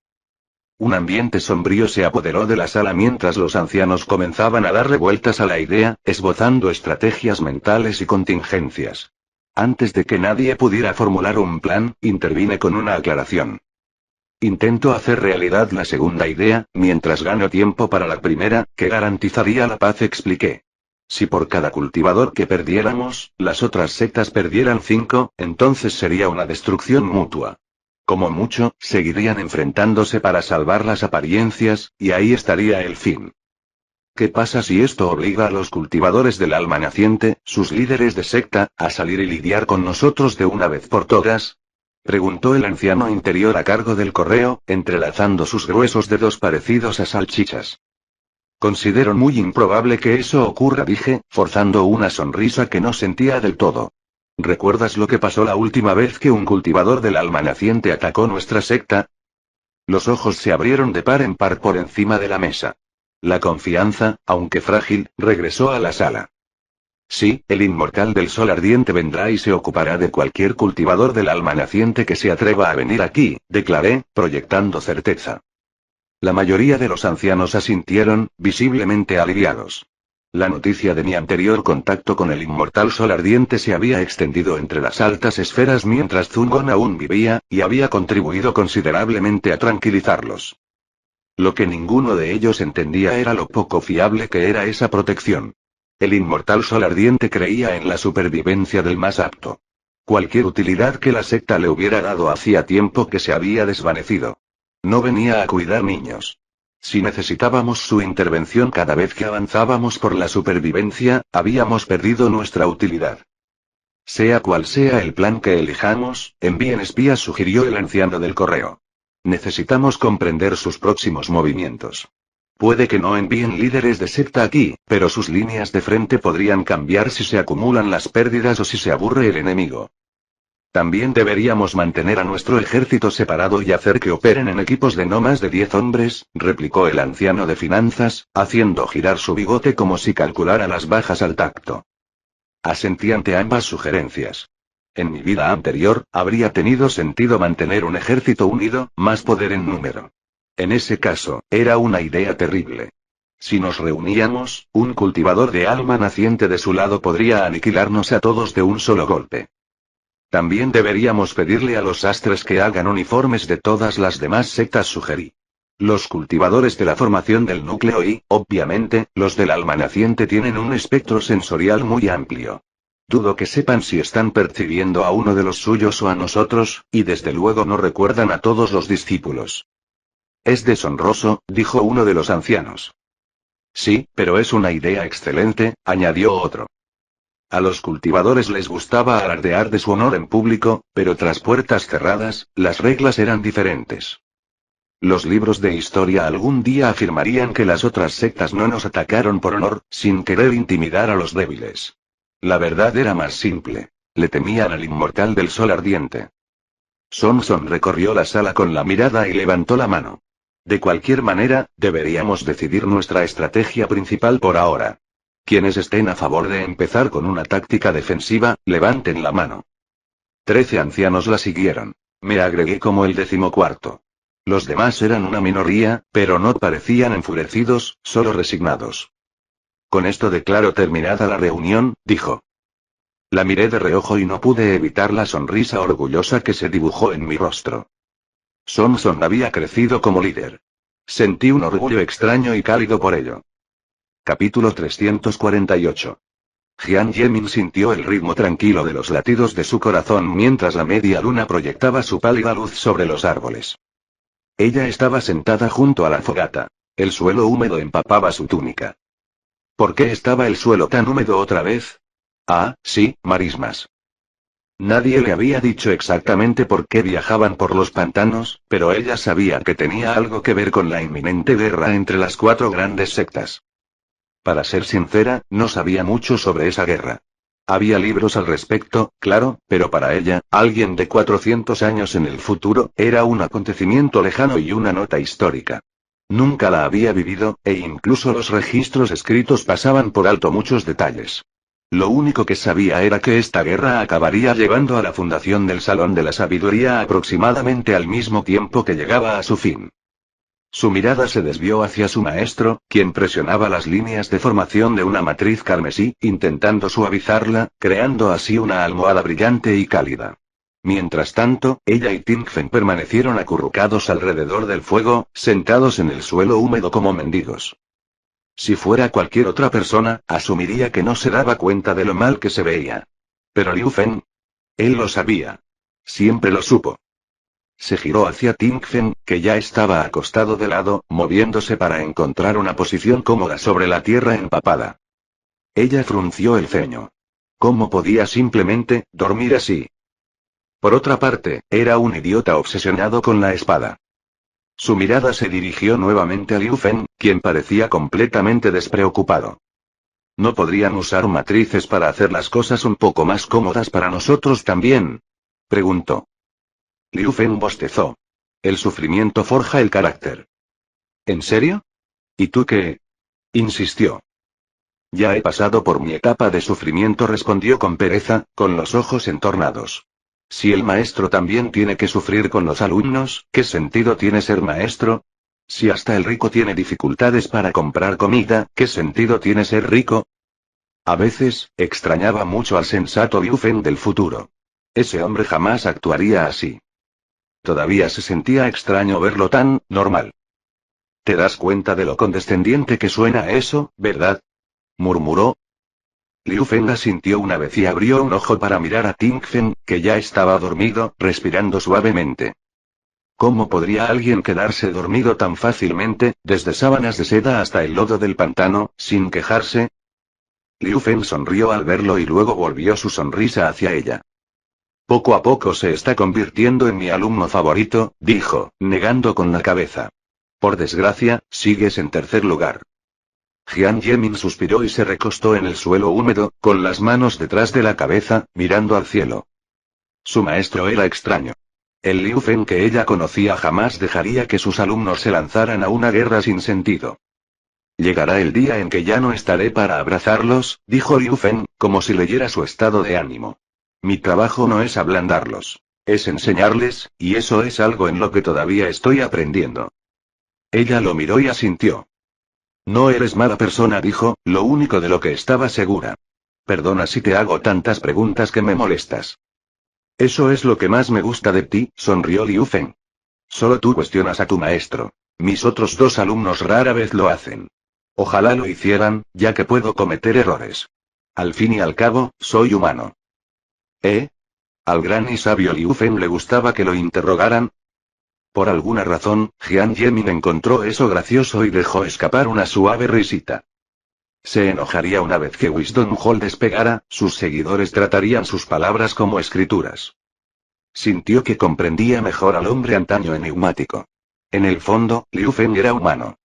Un ambiente sombrío se apoderó de la sala mientras los ancianos comenzaban a darle vueltas a la idea, esbozando estrategias mentales y contingencias. Antes de que nadie pudiera formular un plan, intervine con una aclaración. Intento hacer realidad la segunda idea, mientras gano tiempo para la primera, que garantizaría la paz, expliqué. Si por cada cultivador que perdiéramos, las otras sectas perdieran 5, entonces sería una destrucción mutua. Como mucho, seguirían enfrentándose para salvar las apariencias, y ahí estaría el fin. ¿Qué pasa si esto obliga a los cultivadores del alma naciente, sus líderes de secta, a salir y lidiar con nosotros de una vez por todas? Preguntó el anciano interior a cargo del correo, entrelazando sus gruesos dedos parecidos a salchichas. Considero muy improbable que eso ocurra, dije, forzando una sonrisa que no sentía del todo. ¿Recuerdas lo que pasó la última vez que un cultivador del alma naciente atacó nuestra secta? Los ojos se abrieron de par en par por encima de la mesa. La confianza, aunque frágil, regresó a la sala. Sí, el inmortal del Sol Ardiente vendrá y se ocupará de cualquier cultivador del alma naciente que se atreva a venir aquí, declaré, proyectando certeza. La mayoría de los ancianos asintieron, visiblemente aliviados. La noticia de mi anterior contacto con el inmortal Sol Ardiente se había extendido entre las altas esferas mientras Zungon aún vivía, y había contribuido considerablemente a tranquilizarlos. Lo que ninguno de ellos entendía era lo poco fiable que era esa protección. El inmortal Sol Ardiente creía en la supervivencia del más apto. Cualquier utilidad que la secta le hubiera dado hacía tiempo que se había desvanecido. No venía a cuidar niños. Si necesitábamos su intervención cada vez que avanzábamos por la supervivencia, habíamos perdido nuestra utilidad. Sea cual sea el plan que elijamos, envíen espías, sugirió el anciano del correo. Necesitamos comprender sus próximos movimientos. Puede que no envíen líderes de secta aquí, pero sus líneas de frente podrían cambiar si se acumulan las pérdidas o si se aburre el enemigo. También deberíamos mantener a nuestro ejército separado y hacer que operen en equipos de no más de 10 hombres, replicó el anciano de finanzas, haciendo girar su bigote como si calculara las bajas al tacto. Asentí ante ambas sugerencias. En mi vida anterior, habría tenido sentido mantener un ejército unido, más poder en número. En ese caso, era una idea terrible. Si nos reuníamos, un cultivador de alma naciente de su lado podría aniquilarnos a todos de un solo golpe. También deberíamos pedirle a los sastres que hagan uniformes de todas las demás sectas, sugerí. Los cultivadores de la formación del núcleo y, obviamente, los del alma naciente tienen un espectro sensorial muy amplio. Dudo que sepan si están percibiendo a uno de los suyos o a nosotros, y desde luego no recuerdan a todos los discípulos. Es deshonroso, dijo uno de los ancianos. Sí, pero es una idea excelente, añadió otro. A los cultivadores les gustaba alardear de su honor en público, pero tras puertas cerradas, las reglas eran diferentes. Los libros de historia algún día afirmarían que las otras sectas no nos atacaron por honor, sin querer intimidar a los débiles. La verdad era más simple. Le temían al inmortal del sol ardiente. Samson recorrió la sala con la mirada y levantó la mano. De cualquier manera, deberíamos decidir nuestra estrategia principal por ahora. Quienes estén a favor de empezar con una táctica defensiva, levanten la mano. 13 ancianos la siguieron. Me agregué como el 14º. Los demás eran una minoría, pero no parecían enfurecidos, solo resignados. Con esto declaro terminada la reunión, dijo. La miré de reojo y no pude evitar la sonrisa orgullosa que se dibujó en mi rostro. Samson había crecido como líder. Sentí un orgullo extraño y cálido por ello. Capítulo 348. Jian Yemin sintió el ritmo tranquilo de los latidos de su corazón mientras la media luna proyectaba su pálida luz sobre los árboles. Ella estaba sentada junto a la fogata. El suelo húmedo empapaba su túnica. ¿Por qué estaba el suelo tan húmedo otra vez? Ah, sí, marismas. Nadie le había dicho exactamente por qué viajaban por los pantanos, pero ella sabía que tenía algo que ver con la inminente guerra entre las 4 grandes sectas. Para ser sincera, no sabía mucho sobre esa guerra. Había libros al respecto, claro, pero para ella, alguien de 400 años en el futuro, era un acontecimiento lejano y una nota histórica. Nunca la había vivido, e incluso los registros escritos pasaban por alto muchos detalles. Lo único que sabía era que esta guerra acabaría llevando a la fundación del Salón de la Sabiduría aproximadamente al mismo tiempo que llegaba a su fin. Su mirada se desvió hacia su maestro, quien presionaba las líneas de formación de una matriz carmesí, intentando suavizarla, creando así una almohada brillante y cálida. Mientras tanto, ella y Tingfen permanecieron acurrucados alrededor del fuego, sentados en el suelo húmedo como mendigos. Si fuera cualquier otra persona, asumiría que no se daba cuenta de lo mal que se veía. Pero Liu Fen. Él lo sabía. Siempre lo supo. Se giró hacia Tingfen, que ya estaba acostado de lado, moviéndose para encontrar una posición cómoda sobre la tierra empapada. Ella frunció el ceño. ¿Cómo podía simplemente dormir así? Por otra parte, era un idiota obsesionado con la espada. Su mirada se dirigió nuevamente a Liu Fen, quien parecía completamente despreocupado. ¿No podrían usar matrices para hacer las cosas un poco más cómodas para nosotros también? Preguntó. Liu Fen bostezó. El sufrimiento forja el carácter. ¿En serio? ¿Y tú qué? Insistió. Ya he pasado por mi etapa de sufrimiento, respondió con pereza, con los ojos entornados. Si el maestro también tiene que sufrir con los alumnos, ¿qué sentido tiene ser maestro? Si hasta el rico tiene dificultades para comprar comida, ¿qué sentido tiene ser rico? A veces, extrañaba mucho al sensato Liu Fen del futuro. Ese hombre jamás actuaría así. Todavía se sentía extraño verlo tan normal. ¿Te das cuenta de lo condescendiente que suena eso, verdad? Murmuró. Liu Fen asintió una vez y abrió un ojo para mirar a Tingfen, que ya estaba dormido, respirando suavemente. ¿Cómo podría alguien quedarse dormido tan fácilmente, desde sábanas de seda hasta el lodo del pantano, sin quejarse? Liu Fen sonrió al verlo y luego volvió su sonrisa hacia ella. Poco a poco se está convirtiendo en mi alumno favorito, dijo, negando con la cabeza. Por desgracia, sigues en tercer lugar. Jian Yemin suspiró y se recostó en el suelo húmedo, con las manos detrás de la cabeza, mirando al cielo. Su maestro era extraño. El Liu Feng que ella conocía jamás dejaría que sus alumnos se lanzaran a una guerra sin sentido. Llegará el día en que ya no estaré para abrazarlos, dijo Liu Feng, como si leyera su estado de ánimo. Mi trabajo no es ablandarlos. Es enseñarles, y eso es algo en lo que todavía estoy aprendiendo. Ella lo miró y asintió. No eres mala persona, dijo, lo único de lo que estaba segura. Perdona si te hago tantas preguntas que me molestas. Eso es lo que más me gusta de ti, sonrió Liu Feng. Solo tú cuestionas a tu maestro. Mis otros dos alumnos rara vez lo hacen. Ojalá lo hicieran, ya que puedo cometer errores. Al fin y al cabo, soy humano. ¿Eh? Al gran y sabio Liu Feng le gustaba que lo interrogaran. Por alguna razón, Jian Yemin encontró eso gracioso y dejó escapar una suave risita. Se enojaría una vez que Wisdom Hall despegara, sus seguidores tratarían sus palabras como escrituras. Sintió que comprendía mejor al hombre antaño enigmático. En el fondo, Liu Feng era humano.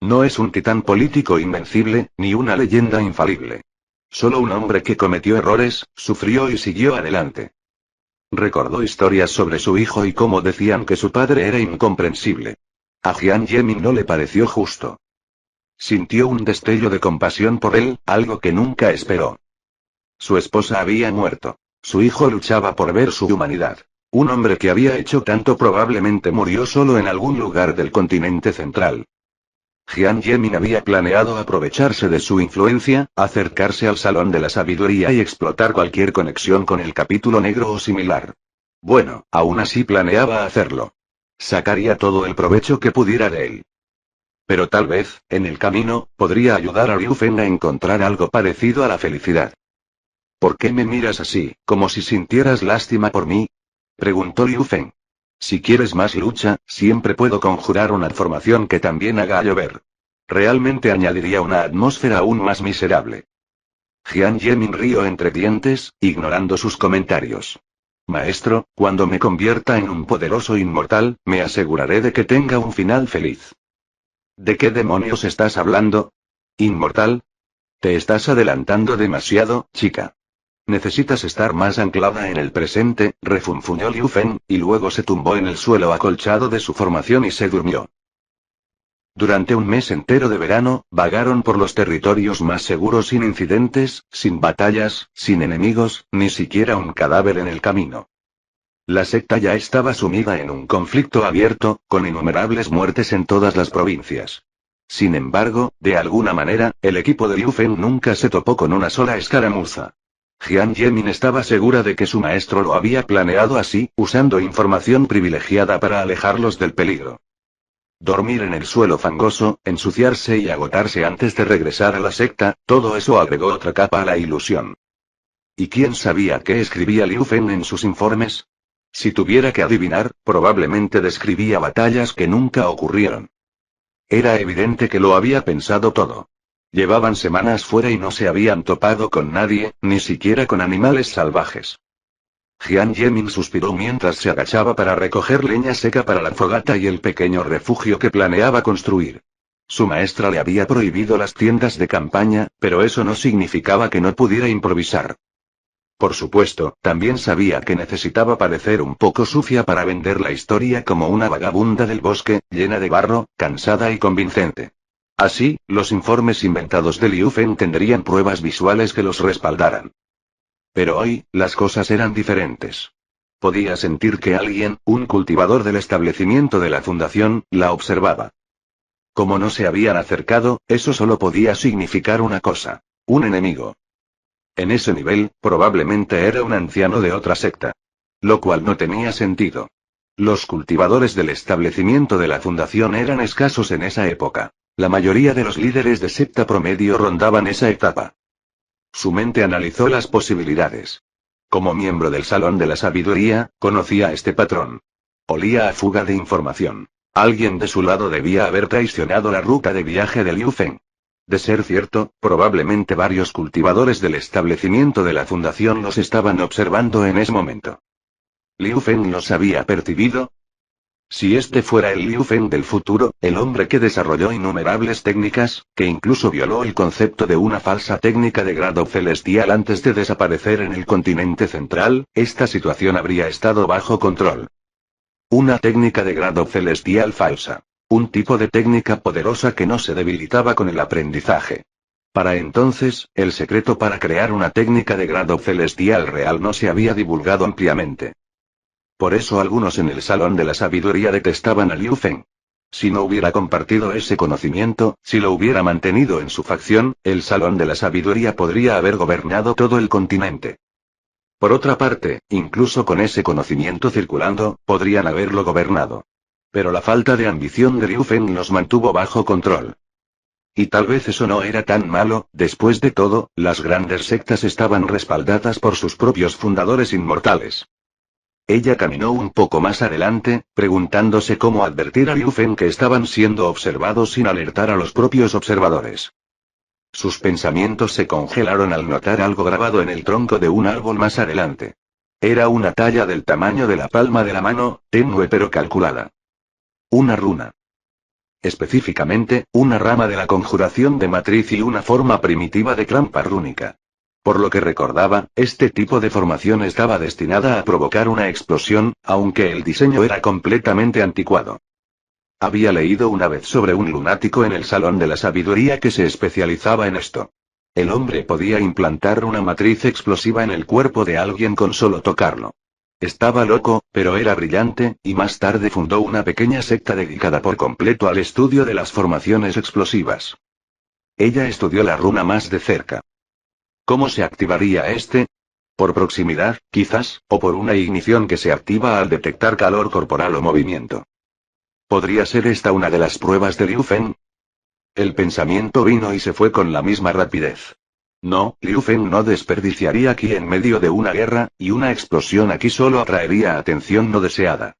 No es un titán político invencible, ni una leyenda infalible. Solo un hombre que cometió errores, sufrió y siguió adelante. Recordó historias sobre su hijo y cómo decían que su padre era incomprensible. A Jian Yemin no le pareció justo. Sintió un destello de compasión por él, algo que nunca esperó. Su esposa había muerto. Su hijo luchaba por ver su humanidad. Un hombre que había hecho tanto probablemente murió solo en algún lugar del continente central. Jian Yemin había planeado aprovecharse de su influencia, acercarse al Salón de la Sabiduría y explotar cualquier conexión con el Capítulo Negro o similar. Bueno, aún así planeaba hacerlo. Sacaría todo el provecho que pudiera de él. Pero tal vez, en el camino, podría ayudar a Liu Feng a encontrar algo parecido a la felicidad. ¿Por qué me miras así, como si sintieras lástima por mí? Preguntó Liu Feng. Si quieres más lucha, siempre puedo conjurar una formación que también haga llover. Realmente añadiría una atmósfera aún más miserable. Jian Yemin rió entre dientes, ignorando sus comentarios. Maestro, cuando me convierta en un poderoso inmortal, me aseguraré de que tenga un final feliz. ¿De qué demonios estás hablando? ¿Inmortal? Te estás adelantando demasiado, chica. Necesitas estar más anclada en el presente, refunfuñó Liu Feng, y luego se tumbó en el suelo acolchado de su formación y se durmió. Durante un mes entero de verano, vagaron por los territorios más seguros sin incidentes, sin batallas, sin enemigos, ni siquiera un cadáver en el camino. La secta ya estaba sumida en un conflicto abierto, con innumerables muertes en todas las provincias. Sin embargo, de alguna manera, el equipo de Liu Feng nunca se topó con una sola escaramuza. Jian Yemin estaba segura de que su maestro lo había planeado así, usando información privilegiada para alejarlos del peligro. Dormir en el suelo fangoso, ensuciarse y agotarse antes de regresar a la secta, todo eso agregó otra capa a la ilusión. ¿Y quién sabía qué escribía Liu Feng en sus informes? Si tuviera que adivinar, probablemente describía batallas que nunca ocurrieron. Era evidente que lo había pensado todo. Llevaban semanas fuera y no se habían topado con nadie, ni siquiera con animales salvajes. Jian Yemin suspiró mientras se agachaba para recoger leña seca para la fogata y el pequeño refugio que planeaba construir. Su maestra le había prohibido las tiendas de campaña, pero eso no significaba que no pudiera improvisar. Por supuesto, también sabía que necesitaba parecer un poco sucia para vender la historia como una vagabunda del bosque, llena de barro, cansada y convincente. Así, los informes inventados de Liu Feng tendrían pruebas visuales que los respaldaran. Pero hoy, las cosas eran diferentes. Podía sentir que alguien, un cultivador del establecimiento de la fundación, la observaba. Como no se habían acercado, eso solo podía significar una cosa: un enemigo. En ese nivel, probablemente era un anciano de otra secta. Lo cual no tenía sentido. Los cultivadores del establecimiento de la fundación eran escasos en esa época. La mayoría de los líderes de secta promedio rondaban esa etapa. Su mente analizó las posibilidades. Como miembro del Salón de la Sabiduría, conocía este patrón. Olía a fuga de información. Alguien de su lado debía haber traicionado la ruta de viaje de Liu Feng. De ser cierto, probablemente varios cultivadores del establecimiento de la fundación los estaban observando en ese momento. ¿Liu Feng los había percibido? Si este fuera el Liu Feng del futuro, el hombre que desarrolló innumerables técnicas, que incluso violó el concepto de una falsa técnica de grado celestial antes de desaparecer en el continente central, esta situación habría estado bajo control. Una técnica de grado celestial falsa. Un tipo de técnica poderosa que no se debilitaba con el aprendizaje. Para entonces, el secreto para crear una técnica de grado celestial real no se había divulgado ampliamente. Por eso algunos en el Salón de la Sabiduría detestaban a Liu Feng. Si no hubiera compartido ese conocimiento, si lo hubiera mantenido en su facción, el Salón de la Sabiduría podría haber gobernado todo el continente. Por otra parte, incluso con ese conocimiento circulando, podrían haberlo gobernado. Pero la falta de ambición de Liu Feng los mantuvo bajo control. Y tal vez eso no era tan malo, después de todo, las grandes sectas estaban respaldadas por sus propios fundadores inmortales. Ella caminó un poco más adelante, preguntándose cómo advertir a Liu Feng que estaban siendo observados sin alertar a los propios observadores. Sus pensamientos se congelaron al notar algo grabado en el tronco de un árbol más adelante. Era una talla del tamaño de la palma de la mano, tenue pero calculada. Una runa. Específicamente, una rama de la conjuración de matriz y una forma primitiva de trampa rúnica. Por lo que recordaba, este tipo de formación estaba destinada a provocar una explosión, aunque el diseño era completamente anticuado. Había leído una vez sobre un lunático en el Salón de la Sabiduría que se especializaba en esto. El hombre podía implantar una matriz explosiva en el cuerpo de alguien con solo tocarlo. Estaba loco, pero era brillante, y más tarde fundó una pequeña secta dedicada por completo al estudio de las formaciones explosivas. Ella estudió la runa más de cerca. ¿Cómo se activaría este? Por proximidad, quizás, o por una ignición que se activa al detectar calor corporal o movimiento. ¿Podría ser esta una de las pruebas de Liu Feng? El pensamiento vino y se fue con la misma rapidez. No, Liu Feng no desperdiciaría aquí en medio de una guerra, y una explosión aquí solo atraería atención no deseada.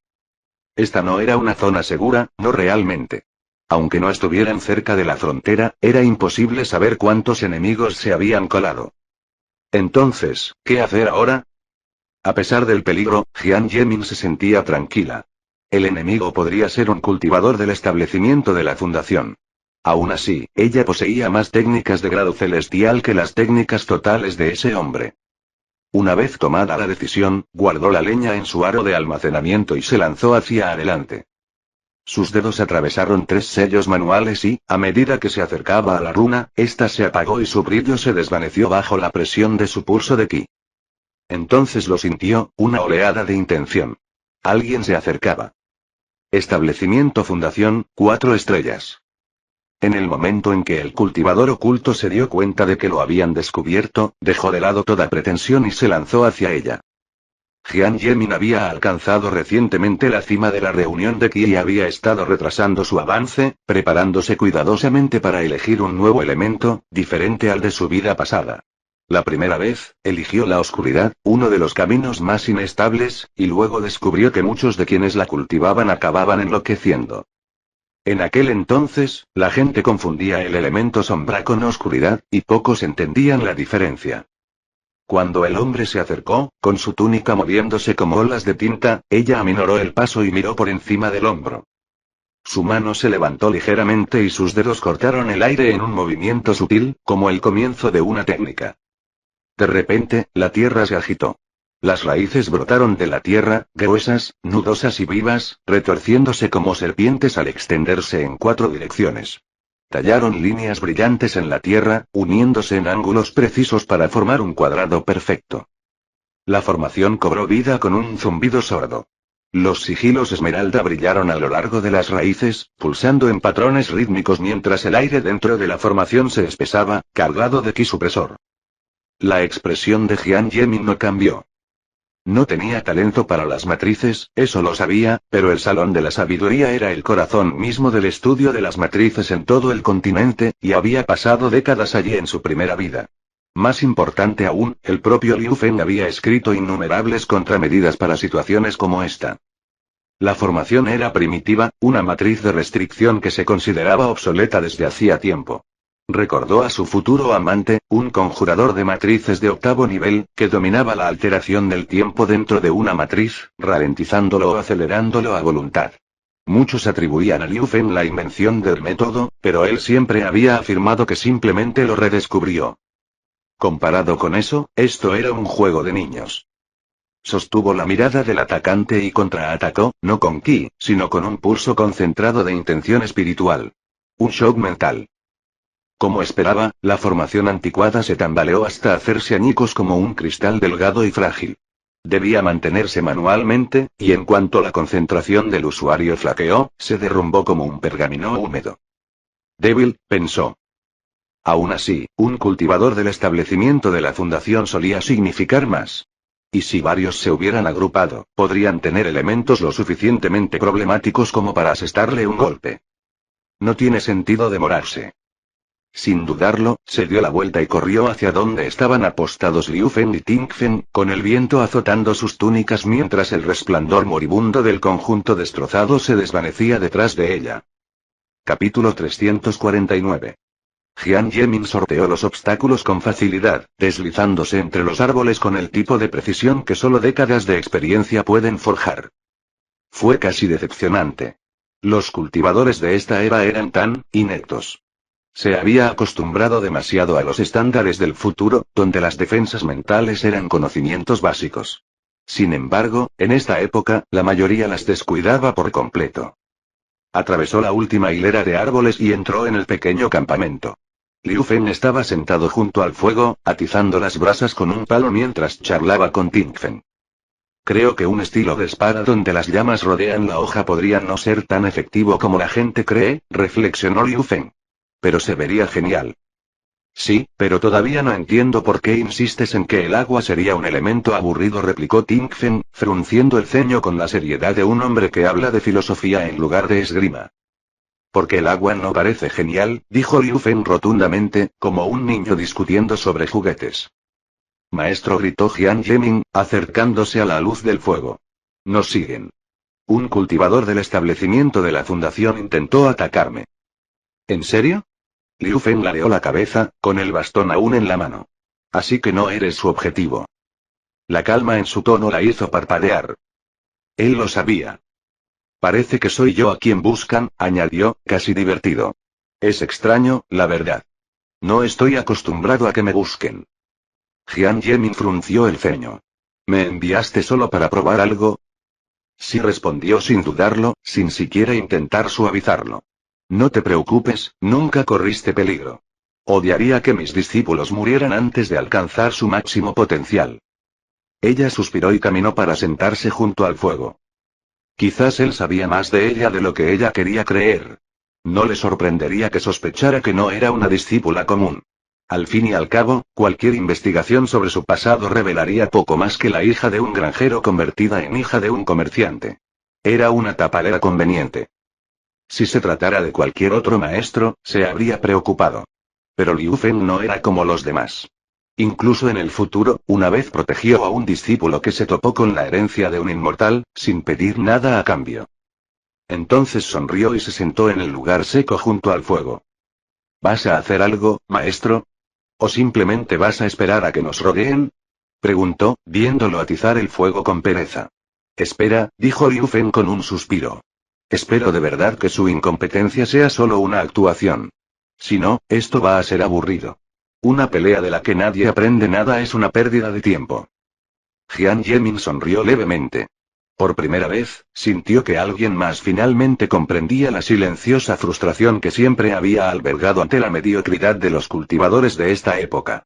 Esta no era una zona segura, no realmente. Aunque no estuvieran cerca de la frontera, era imposible saber cuántos enemigos se habían colado. Entonces, ¿qué hacer ahora? A pesar del peligro, Jian Yemin se sentía tranquila. El enemigo podría ser un cultivador del establecimiento de la fundación. Aún así, ella poseía más técnicas de grado celestial que las técnicas totales de ese hombre. Una vez tomada la decisión, guardó la leña en su aro de almacenamiento y se lanzó hacia adelante. Sus dedos atravesaron 3 sellos manuales y, a medida que se acercaba a la runa, ésta se apagó y su brillo se desvaneció bajo la presión de su pulso de ki. Entonces lo sintió, una oleada de intención. Alguien se acercaba. Establecimiento Fundación, 4 estrellas. En el momento en que el cultivador oculto se dio cuenta de que lo habían descubierto, dejó de lado toda pretensión y se lanzó hacia ella. Jian Yemin había alcanzado recientemente la cima de la reunión de Ki y había estado retrasando su avance, preparándose cuidadosamente para elegir un nuevo elemento, diferente al de su vida pasada. La primera vez, eligió la oscuridad, uno de los caminos más inestables, y luego descubrió que muchos de quienes la cultivaban acababan enloqueciendo. En aquel entonces, la gente confundía el elemento sombra con oscuridad, y pocos entendían la diferencia. Cuando el hombre se acercó, con su túnica moviéndose como olas de tinta, ella aminoró el paso y miró por encima del hombro. Su mano se levantó ligeramente y sus dedos cortaron el aire en un movimiento sutil, como el comienzo de una técnica. De repente, la tierra se agitó. Las raíces brotaron de la tierra, gruesas, nudosas y vivas, retorciéndose como serpientes al extenderse en 4 direcciones. Tallaron líneas brillantes en la tierra, uniéndose en ángulos precisos para formar un cuadrado perfecto. La formación cobró vida con un zumbido sordo. Los sigilos esmeralda brillaron a lo largo de las raíces, pulsando en patrones rítmicos mientras el aire dentro de la formación se espesaba, cargado de ki supresor. La expresión de Jian Yemin no cambió. No tenía talento para las matrices, eso lo sabía, pero el Salón de la Sabiduría era el corazón mismo del estudio de las matrices en todo el continente, y había pasado décadas allí en su primera vida. Más importante aún, el propio Liu Feng había escrito innumerables contramedidas para situaciones como esta. La formación era primitiva, una matriz de restricción que se consideraba obsoleta desde hacía tiempo. Recordó a su futuro amante, un conjurador de matrices de 8º nivel, que dominaba la alteración del tiempo dentro de una matriz, ralentizándolo o acelerándolo a voluntad. Muchos atribuían a Liu Feng la invención del método, pero él siempre había afirmado que simplemente lo redescubrió. Comparado con eso, esto era un juego de niños. Sostuvo la mirada del atacante y contraatacó, no con ki, sino con un pulso concentrado de intención espiritual. Un shock mental. Como esperaba, la formación anticuada se tambaleó hasta hacerse añicos como un cristal delgado y frágil. Debía mantenerse manualmente, y en cuanto la concentración del usuario flaqueó, se derrumbó como un pergamino húmedo. Débil, pensó. Aún así, un cultivador del establecimiento de la fundación solía significar más. Y si varios se hubieran agrupado, podrían tener elementos lo suficientemente problemáticos como para asestarle un golpe. No tiene sentido demorarse. Sin dudarlo, se dio la vuelta y corrió hacia donde estaban apostados Liu Feng y Ting Feng, con el viento azotando sus túnicas mientras el resplandor moribundo del conjunto destrozado se desvanecía detrás de ella. Capítulo 349. Jian Yemin sorteó los obstáculos con facilidad, deslizándose entre los árboles con el tipo de precisión que solo décadas de experiencia pueden forjar. Fue casi decepcionante. Los cultivadores de esta era eran tan ineptos. Se había acostumbrado demasiado a los estándares del futuro, donde las defensas mentales eran conocimientos básicos. Sin embargo, en esta época, la mayoría las descuidaba por completo. Atravesó la última hilera de árboles y entró en el pequeño campamento. Liu Feng estaba sentado junto al fuego, atizando las brasas con un palo mientras charlaba con Ting Feng. Creo que un estilo de espada donde las llamas rodean la hoja podría no ser tan efectivo como la gente cree, reflexionó Liu Feng. Pero se vería genial. Sí, pero todavía no entiendo por qué insistes en que el agua sería un elemento aburrido, replicó Ting Feng, frunciendo el ceño con la seriedad de un hombre que habla de filosofía en lugar de esgrima. Porque el agua no parece genial, dijo Liu Feng rotundamente, como un niño discutiendo sobre juguetes. Maestro, gritó Jian Yemin, acercándose a la luz del fuego. Nos siguen. Un cultivador del establecimiento de la fundación intentó atacarme. ¿En serio? Liu Feng ladeó la cabeza, con el bastón aún en la mano. Así que no eres su objetivo. La calma en su tono la hizo parpadear. Él lo sabía. Parece que soy yo a quien buscan, añadió, casi divertido. Es extraño, la verdad. No estoy acostumbrado a que me busquen. Jian Yemin frunció el ceño. ¿Me enviaste solo para probar algo? Sí, respondió sin dudarlo, sin siquiera intentar suavizarlo. No te preocupes, nunca corriste peligro. Odiaría que mis discípulos murieran antes de alcanzar su máximo potencial. Ella suspiró y caminó para sentarse junto al fuego. Quizás él sabía más de ella de lo que ella quería creer. No le sorprendería que sospechara que no era una discípula común. Al fin y al cabo, cualquier investigación sobre su pasado revelaría poco más que la hija de un granjero convertida en hija de un comerciante. Era una tapadera conveniente. Si se tratara de cualquier otro maestro, se habría preocupado. Pero Liu Feng no era como los demás. Incluso en el futuro, una vez protegió a un discípulo que se topó con la herencia de un inmortal, sin pedir nada a cambio. Entonces sonrió y se sentó en el lugar seco junto al fuego. ¿Vas a hacer algo, maestro? ¿O simplemente vas a esperar a que nos rodeen? Preguntó, viéndolo atizar el fuego con pereza. Espera, dijo Liu Feng con un suspiro. Espero de verdad que su incompetencia sea solo una actuación. Si no, esto va a ser aburrido. Una pelea de la que nadie aprende nada es una pérdida de tiempo. Jian Yemin sonrió levemente. Por primera vez, sintió que alguien más finalmente comprendía la silenciosa frustración que siempre había albergado ante la mediocridad de los cultivadores de esta época.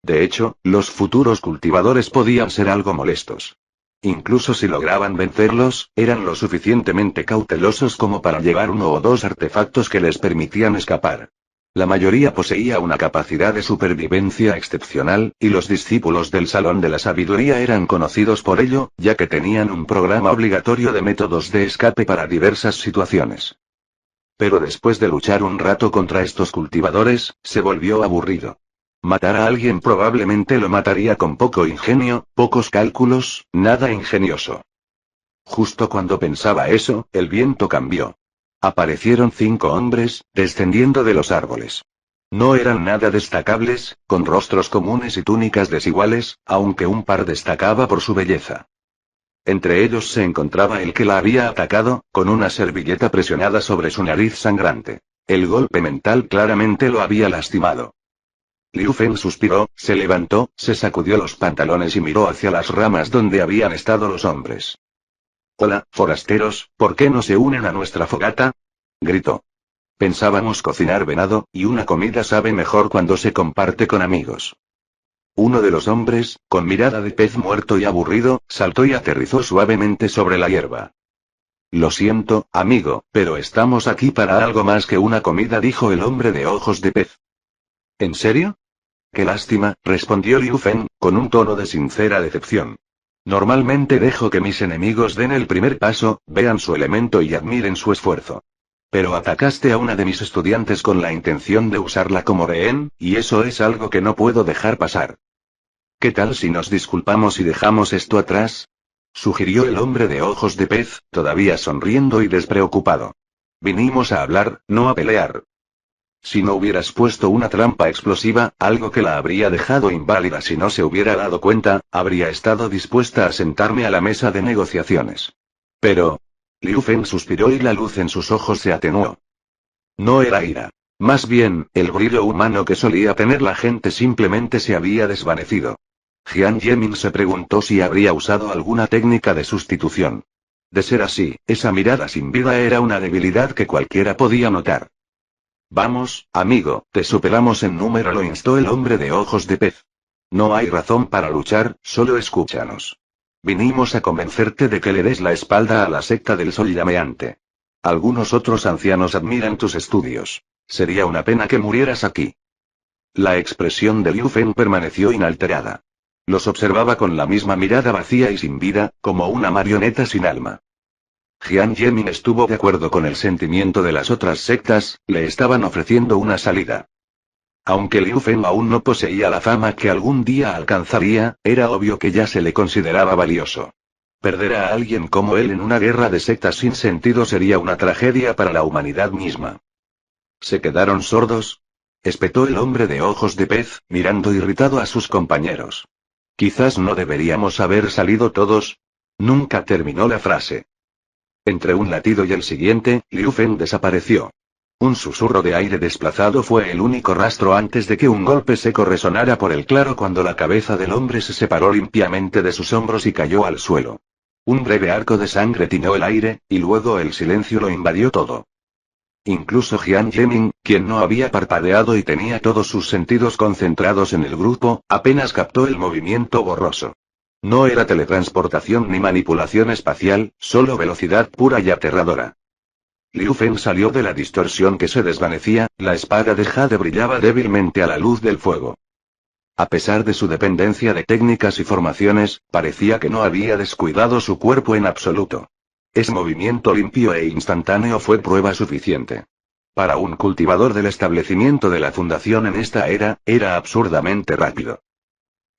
De hecho, los futuros cultivadores podían ser algo molestos. Incluso si lograban vencerlos, eran lo suficientemente cautelosos como para llevar uno o dos artefactos que les permitían escapar. La mayoría poseía una capacidad de supervivencia excepcional, y los discípulos del Salón de la Sabiduría eran conocidos por ello, ya que tenían un programa obligatorio de métodos de escape para diversas situaciones. Pero después de luchar un rato contra estos cultivadores, se volvió aburrido. Matar a alguien probablemente lo mataría con poco ingenio, pocos cálculos, nada ingenioso. Justo cuando pensaba eso, el viento cambió. Aparecieron 5 hombres, descendiendo de los árboles. No eran nada destacables, con rostros comunes y túnicas desiguales, aunque un par destacaba por su belleza. Entre ellos se encontraba el que la había atacado, con una servilleta presionada sobre su nariz sangrante. El golpe mental claramente lo había lastimado. Liu Feng suspiró, se levantó, se sacudió los pantalones y miró hacia las ramas donde habían estado los hombres. «Hola, forasteros, ¿por qué no se unen a nuestra fogata?», gritó. «Pensábamos cocinar venado, y una comida sabe mejor cuando se comparte con amigos». Uno de los hombres, con mirada de pez muerto y aburrido, saltó y aterrizó suavemente sobre la hierba. «Lo siento, amigo, pero estamos aquí para algo más que una comida», dijo el hombre de ojos de pez. «¿En serio?». «Qué lástima», respondió Liu Feng, con un tono de sincera decepción. «Normalmente dejo que mis enemigos den el primer paso, vean su elemento y admiren su esfuerzo. Pero atacaste a una de mis estudiantes con la intención de usarla como rehén, y eso es algo que no puedo dejar pasar. ¿Qué tal si nos disculpamos y dejamos esto atrás?», sugirió el hombre de ojos de pez, todavía sonriendo y despreocupado. «Vinimos a hablar, no a pelear. Si no hubieras puesto una trampa explosiva, algo que la habría dejado inválida si no se hubiera dado cuenta, habría estado dispuesta a sentarme a la mesa de negociaciones. Pero...». Liu Feng suspiró y la luz en sus ojos se atenuó. No era ira. Más bien, el brillo humano que solía tener la gente simplemente se había desvanecido. Jiang Yemin se preguntó si habría usado alguna técnica de sustitución. De ser así, esa mirada sin vida era una debilidad que cualquiera podía notar. «Vamos, amigo, te superamos en número», lo instó el hombre de ojos de pez. «No hay razón para luchar, solo escúchanos. Vinimos a convencerte de que le des la espalda a la secta del Sol Llameante. Algunos otros ancianos admiran tus estudios. Sería una pena que murieras aquí». La expresión de Liu Feng permaneció inalterada. Los observaba con la misma mirada vacía y sin vida, como una marioneta sin alma. Jiang Yemin estuvo de acuerdo con el sentimiento de las otras sectas, le estaban ofreciendo una salida. Aunque Liu Feng aún no poseía la fama que algún día alcanzaría, era obvio que ya se le consideraba valioso. Perder a alguien como él en una guerra de sectas sin sentido sería una tragedia para la humanidad misma. ¿Se quedaron sordos?, espetó el hombre de ojos de pez, mirando irritado a sus compañeros. «Quizás no deberíamos haber salido todos». Nunca terminó la frase. Entre un latido y el siguiente, Liu Feng desapareció. Un susurro de aire desplazado fue el único rastro antes de que un golpe seco resonara por el claro cuando la cabeza del hombre se separó limpiamente de sus hombros y cayó al suelo. Un breve arco de sangre tiñó el aire, y luego el silencio lo invadió todo. Incluso Jiang Yemin, quien no había parpadeado y tenía todos sus sentidos concentrados en el grupo, apenas captó el movimiento borroso. No era teletransportación ni manipulación espacial, solo velocidad pura y aterradora. Liu Feng salió de la distorsión que se desvanecía, la espada de Jade brillaba débilmente a la luz del fuego. A pesar de su dependencia de técnicas y formaciones, parecía que no había descuidado su cuerpo en absoluto. Ese movimiento limpio e instantáneo fue prueba suficiente. Para un cultivador del establecimiento de la fundación en esta era absurdamente rápido.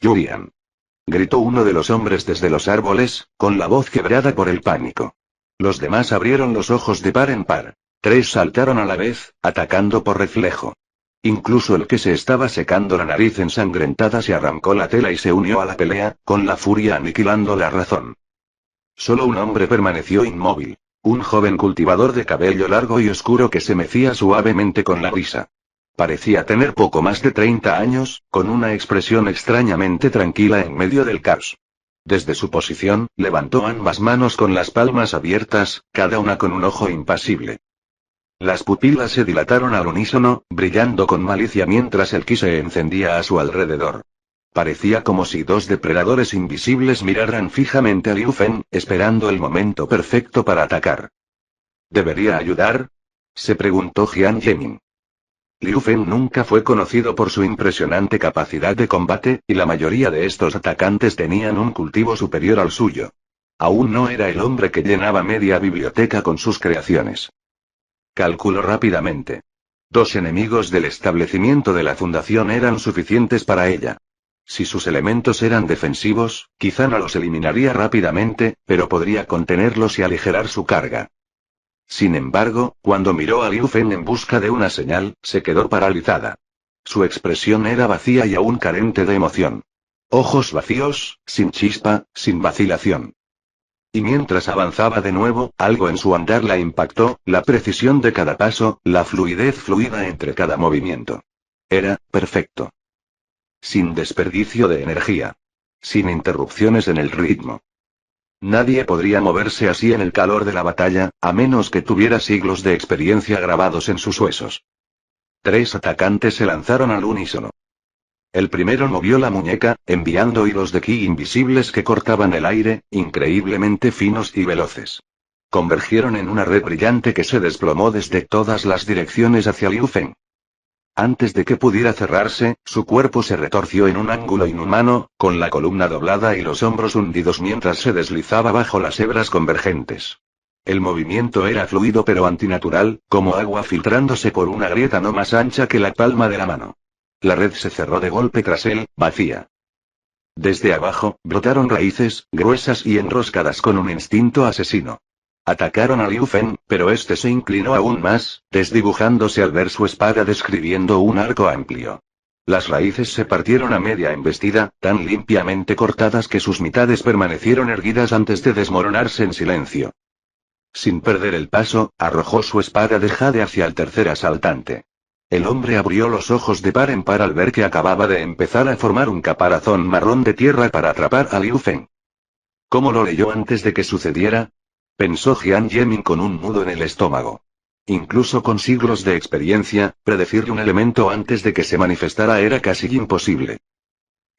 «Julian», gritó uno de los hombres desde los árboles, con la voz quebrada por el pánico. Los demás abrieron los ojos de par en par. 3 saltaron a la vez, atacando por reflejo. Incluso el que se estaba secando la nariz ensangrentada se arrancó la tela y se unió a la pelea, con la furia aniquilando la razón. Solo un hombre permaneció inmóvil. Un joven cultivador de cabello largo y oscuro que se mecía suavemente con la brisa. Parecía tener poco más de 30 años, con una expresión extrañamente tranquila en medio del caos. Desde su posición, levantó ambas manos con las palmas abiertas, cada una con un ojo impasible. Las pupilas se dilataron al unísono, brillando con malicia mientras el ki se encendía a su alrededor. Parecía como si 2 depredadores invisibles miraran fijamente a Liu Feng, esperando el momento perfecto para atacar. ¿Debería ayudar?, se preguntó Jiang Yemin. Liu Feng nunca fue conocido por su impresionante capacidad de combate, y la mayoría de estos atacantes tenían un cultivo superior al suyo. Aún no era el hombre que llenaba media biblioteca con sus creaciones. Calculó rápidamente. 2 enemigos del establecimiento de la fundación eran suficientes para ella. Si sus elementos eran defensivos, quizá no los eliminaría rápidamente, pero podría contenerlos y aligerar su carga. Sin embargo, cuando miró a Liu Feng en busca de una señal, se quedó paralizada. Su expresión era vacía y aún carente de emoción. Ojos vacíos, sin chispa, sin vacilación. Y mientras avanzaba de nuevo, algo en su andar la impactó, la precisión de cada paso, la fluidez fluida entre cada movimiento. Era perfecto. Sin desperdicio de energía. Sin interrupciones en el ritmo. Nadie podría moverse así en el calor de la batalla, a menos que tuviera siglos de experiencia grabados en sus huesos. 3 atacantes se lanzaron al unísono. El primero movió la muñeca, enviando hilos de ki invisibles que cortaban el aire, increíblemente finos y veloces. Convergieron en una red brillante que se desplomó desde todas las direcciones hacia Liu Feng. Antes de que pudiera cerrarse, su cuerpo se retorció en un ángulo inhumano, con la columna doblada y los hombros hundidos mientras se deslizaba bajo las hebras convergentes. El movimiento era fluido pero antinatural, como agua filtrándose por una grieta no más ancha que la palma de la mano. La red se cerró de golpe tras él, vacía. Desde abajo, brotaron raíces, gruesas y enroscadas con un instinto asesino. Atacaron a Liu Feng, pero este se inclinó aún más, desdibujándose al ver su espada describiendo un arco amplio. Las raíces se partieron a media embestida, tan limpiamente cortadas que sus mitades permanecieron erguidas antes de desmoronarse en silencio. Sin perder el paso, arrojó su espada de jade hacia el tercer asaltante. El hombre abrió los ojos de par en par al ver que acababa de empezar a formar un caparazón marrón de tierra para atrapar a Liu Feng. ¿Cómo lo leyó antes de que sucediera? Pensó Jian Yemin con un nudo en el estómago. Incluso con siglos de experiencia, predecirle un elemento antes de que se manifestara era casi imposible.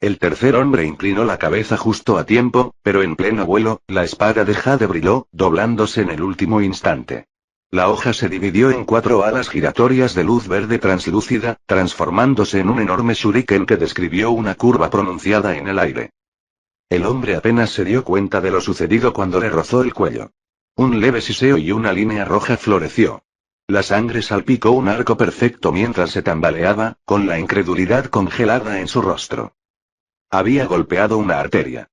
El tercer hombre inclinó la cabeza justo a tiempo, pero en pleno vuelo, la espada de jade brilló, doblándose en el último instante. La hoja se dividió en 4 alas giratorias de luz verde translúcida, transformándose en un enorme shuriken que describió una curva pronunciada en el aire. El hombre apenas se dio cuenta de lo sucedido cuando le rozó el cuello. Un leve siseo y una línea roja floreció. La sangre salpicó un arco perfecto mientras se tambaleaba, con la incredulidad congelada en su rostro. Había golpeado una arteria.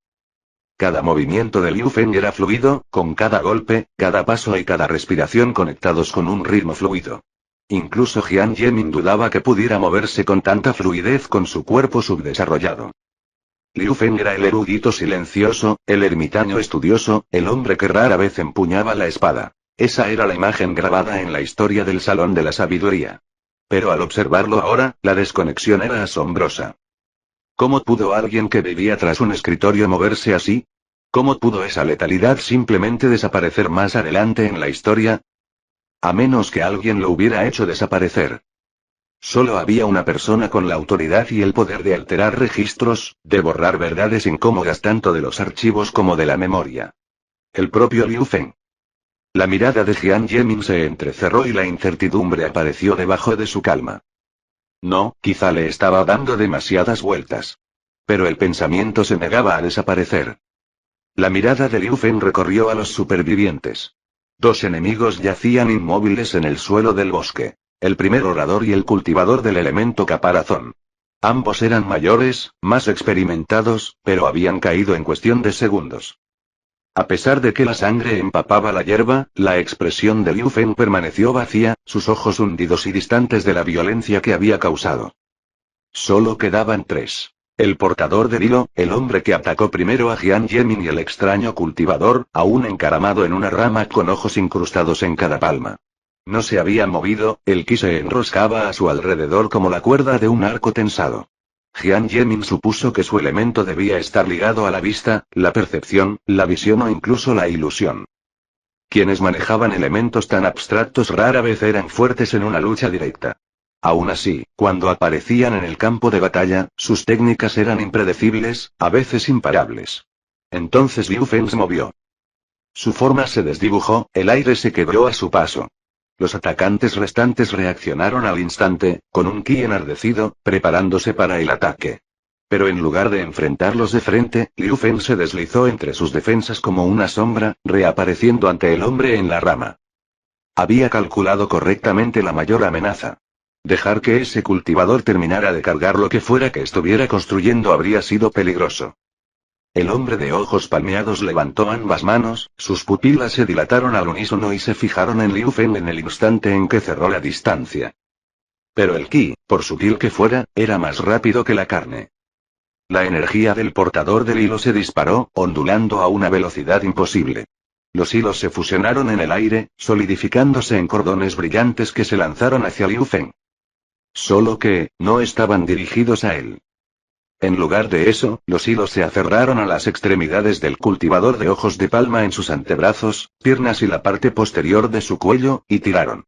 Cada movimiento de Liu Feng era fluido, con cada golpe, cada paso y cada respiración conectados con un ritmo fluido. Incluso Jian Yemin dudaba que pudiera moverse con tanta fluidez con su cuerpo subdesarrollado. Liu Feng era el erudito silencioso, el ermitaño estudioso, el hombre que rara vez empuñaba la espada. Esa era la imagen grabada en la historia del Salón de la Sabiduría. Pero al observarlo ahora, la desconexión era asombrosa. ¿Cómo pudo alguien que vivía tras un escritorio moverse así? ¿Cómo pudo esa letalidad simplemente desaparecer más adelante en la historia? A menos que alguien lo hubiera hecho desaparecer. Solo había una persona con la autoridad y el poder de alterar registros, de borrar verdades incómodas tanto de los archivos como de la memoria. El propio Liu Feng. La mirada de Jian Yemin se entrecerró y la incertidumbre apareció debajo de su calma. No, quizá le estaba dando demasiadas vueltas. Pero el pensamiento se negaba a desaparecer. La mirada de Liu Feng recorrió a los supervivientes. 2 enemigos yacían inmóviles en el suelo del bosque. El primer orador y el cultivador del elemento caparazón. Ambos eran mayores, más experimentados, pero habían caído en cuestión de segundos. A pesar de que la sangre empapaba la hierba, la expresión de Liu Feng permaneció vacía, sus ojos hundidos y distantes de la violencia que había causado. Solo quedaban 3. El portador del hilo, el hombre que atacó primero a Jian Yemin y el extraño cultivador, aún encaramado en una rama con ojos incrustados en cada palma. No se había movido, el ki se enroscaba a su alrededor como la cuerda de un arco tensado. Jian Yemin supuso que su elemento debía estar ligado a la vista, la percepción, la visión o incluso la ilusión. Quienes manejaban elementos tan abstractos rara vez eran fuertes en una lucha directa. Aún así, cuando aparecían en el campo de batalla, sus técnicas eran impredecibles, a veces imparables. Entonces Liu Feng se movió. Su forma se desdibujó, el aire se quebró a su paso. Los atacantes restantes reaccionaron al instante, con un ki enardecido, preparándose para el ataque. Pero en lugar de enfrentarlos de frente, Liu Feng se deslizó entre sus defensas como una sombra, reapareciendo ante el hombre en la rama. Había calculado correctamente la mayor amenaza. Dejar que ese cultivador terminara de cargar lo que fuera que estuviera construyendo habría sido peligroso. El hombre de ojos palmeados levantó ambas manos, sus pupilas se dilataron al unísono y se fijaron en Liu Feng en el instante en que cerró la distancia. Pero el ki, por sutil que fuera, era más rápido que la carne. La energía del portador del hilo se disparó, ondulando a una velocidad imposible. Los hilos se fusionaron en el aire, solidificándose en cordones brillantes que se lanzaron hacia Liu Feng. Solo que, no estaban dirigidos a él. En lugar de eso, los hilos se aferraron a las extremidades del cultivador de ojos de palma en sus antebrazos, piernas y la parte posterior de su cuello, y tiraron.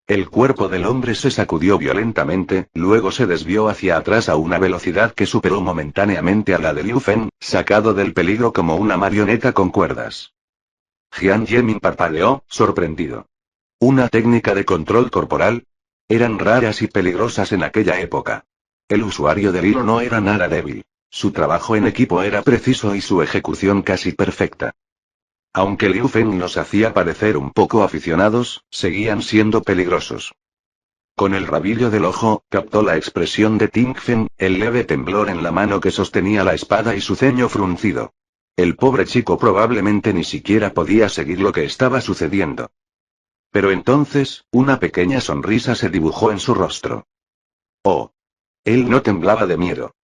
El cuerpo del hombre se sacudió violentamente, luego se desvió hacia atrás a una velocidad que superó momentáneamente a la de Liu Feng, sacado del peligro como una marioneta con cuerdas. Jian Yemin parpadeó, sorprendido. ¿Una técnica de control corporal? Eran raras y peligrosas en aquella época. El usuario del hilo no era nada débil. Su trabajo en equipo era preciso y su ejecución casi perfecta. Aunque Liu Feng los hacía parecer un poco aficionados, seguían siendo peligrosos. Con el rabillo del ojo, captó la expresión de Ting Fen, el leve temblor en la mano que sostenía la espada y su ceño fruncido. El pobre chico probablemente ni siquiera podía seguir lo que estaba sucediendo. Pero entonces, una pequeña sonrisa se dibujó en su rostro. Oh. Él no temblaba de miedo.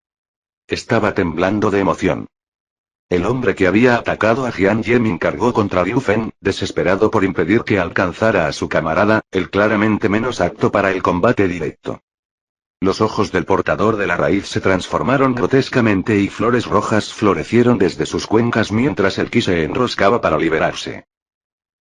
Estaba temblando de emoción. El hombre que había atacado a Jian Yemin cargó contra Liu Feng, desesperado por impedir que alcanzara a su camarada, el claramente menos apto para el combate directo. Los ojos del portador de la raíz se transformaron grotescamente y flores rojas florecieron desde sus cuencas mientras el ki se enroscaba para liberarse.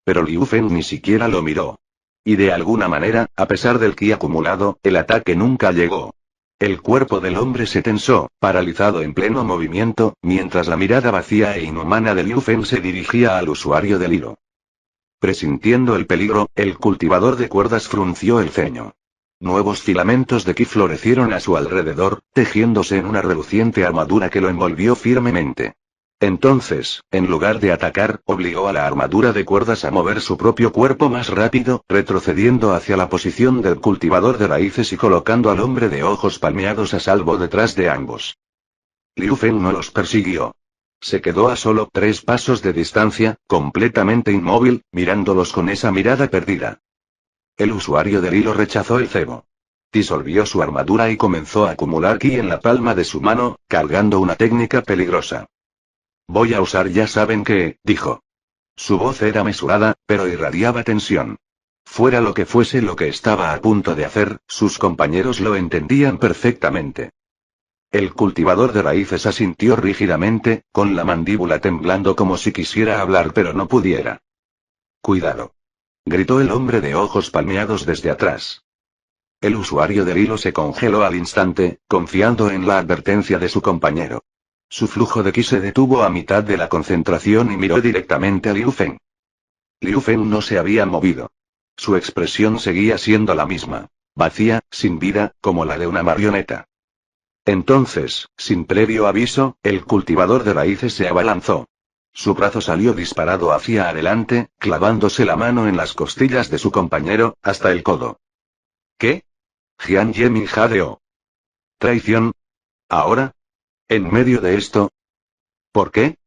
Pero Liu Feng ni siquiera lo miró. Y de alguna manera, a pesar del ki acumulado, el ataque nunca llegó. El cuerpo del hombre se tensó, paralizado en pleno movimiento, mientras la mirada vacía e inhumana de Liu Feng se dirigía al usuario del hilo. Presintiendo el peligro, el cultivador de cuerdas frunció el ceño. Nuevos filamentos de ki florecieron a su alrededor, tejiéndose en una reluciente armadura que lo envolvió firmemente. Entonces, en lugar de atacar, obligó a la armadura de cuerdas a mover su propio cuerpo más rápido, retrocediendo hacia la posición del cultivador de raíces y colocando al hombre de ojos palmeados a salvo detrás de ambos. Liu Feng no los persiguió. Se quedó a solo 3 pasos de distancia, completamente inmóvil, mirándolos con esa mirada perdida. El usuario del hilo rechazó el cebo. Disolvió su armadura y comenzó a acumular ki en la palma de su mano, cargando una técnica peligrosa. Voy a usar ya saben qué, dijo. Su voz era mesurada, pero irradiaba tensión. Fuera lo que fuese lo que estaba a punto de hacer, sus compañeros lo entendían perfectamente. El cultivador de raíces asintió rígidamente, con la mandíbula temblando como si quisiera hablar pero no pudiera. Cuidado. Gritó el hombre de ojos palmeados desde atrás. El usuario del hilo se congeló al instante, confiando en la advertencia de su compañero. Su flujo de ki se detuvo a mitad de la concentración y miró directamente a Liu Feng. Liu Feng no se había movido. Su expresión seguía siendo la misma, vacía, sin vida, como la de una marioneta. Entonces, sin previo aviso, el cultivador de raíces se abalanzó. Su brazo salió disparado hacia adelante, clavándose la mano en las costillas de su compañero, hasta el codo. ¿Qué? Jian Yemin jadeó. ¿Traición? ¿Ahora? ¿En medio de esto? ¿Por qué?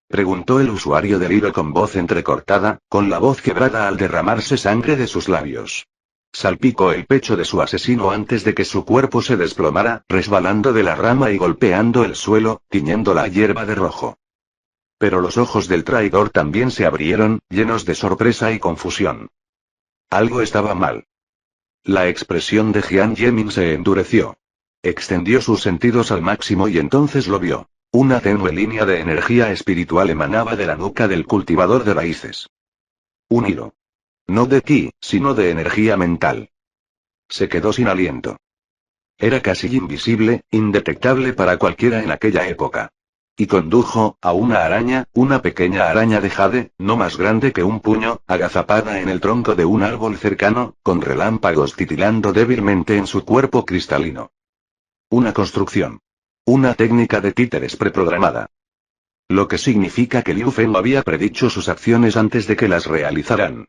Preguntó el usuario del hilo con voz entrecortada, con la voz quebrada al derramarse sangre de sus labios. Salpicó el pecho de su asesino antes de que su cuerpo se desplomara, resbalando de la rama y golpeando el suelo, tiñendo la hierba de rojo. Pero los ojos del traidor también se abrieron, llenos de sorpresa y confusión. Algo estaba mal. La expresión de Jian Yemin se endureció. Extendió sus sentidos al máximo y entonces lo vio. Una tenue línea de energía espiritual emanaba de la nuca del cultivador de raíces. Un hilo. No de ki, sino de energía mental. Se quedó sin aliento. Era casi invisible, indetectable para cualquiera en aquella época. Y condujo a una araña, una pequeña araña de jade, no más grande que un puño, agazapada en el tronco de un árbol cercano, con relámpagos titilando débilmente en su cuerpo cristalino. Una construcción. Una técnica de títeres preprogramada. Lo que significa que Liu Feng había predicho sus acciones antes de que las realizaran.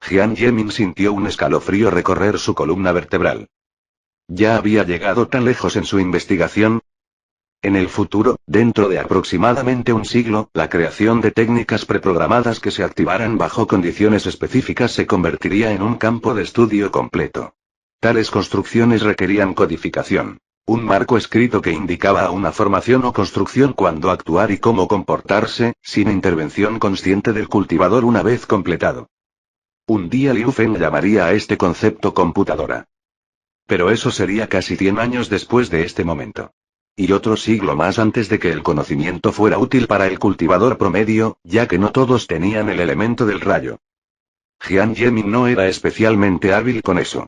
Jian Yemin sintió un escalofrío recorrer su columna vertebral. ¿Ya había llegado tan lejos en su investigación? En el futuro, dentro de aproximadamente un siglo, la creación de técnicas preprogramadas que se activaran bajo condiciones específicas se convertiría en un campo de estudio completo. Tales construcciones requerían codificación. Un marco escrito que indicaba a una formación o construcción cuándo actuar y cómo comportarse, sin intervención consciente del cultivador una vez completado. Un día Liu Feng llamaría a este concepto computadora. Pero eso sería casi 100 años después de este momento. Y otro siglo más antes de que el conocimiento fuera útil para el cultivador promedio, ya que no todos tenían el elemento del rayo. Jian Yemin no era especialmente hábil con eso.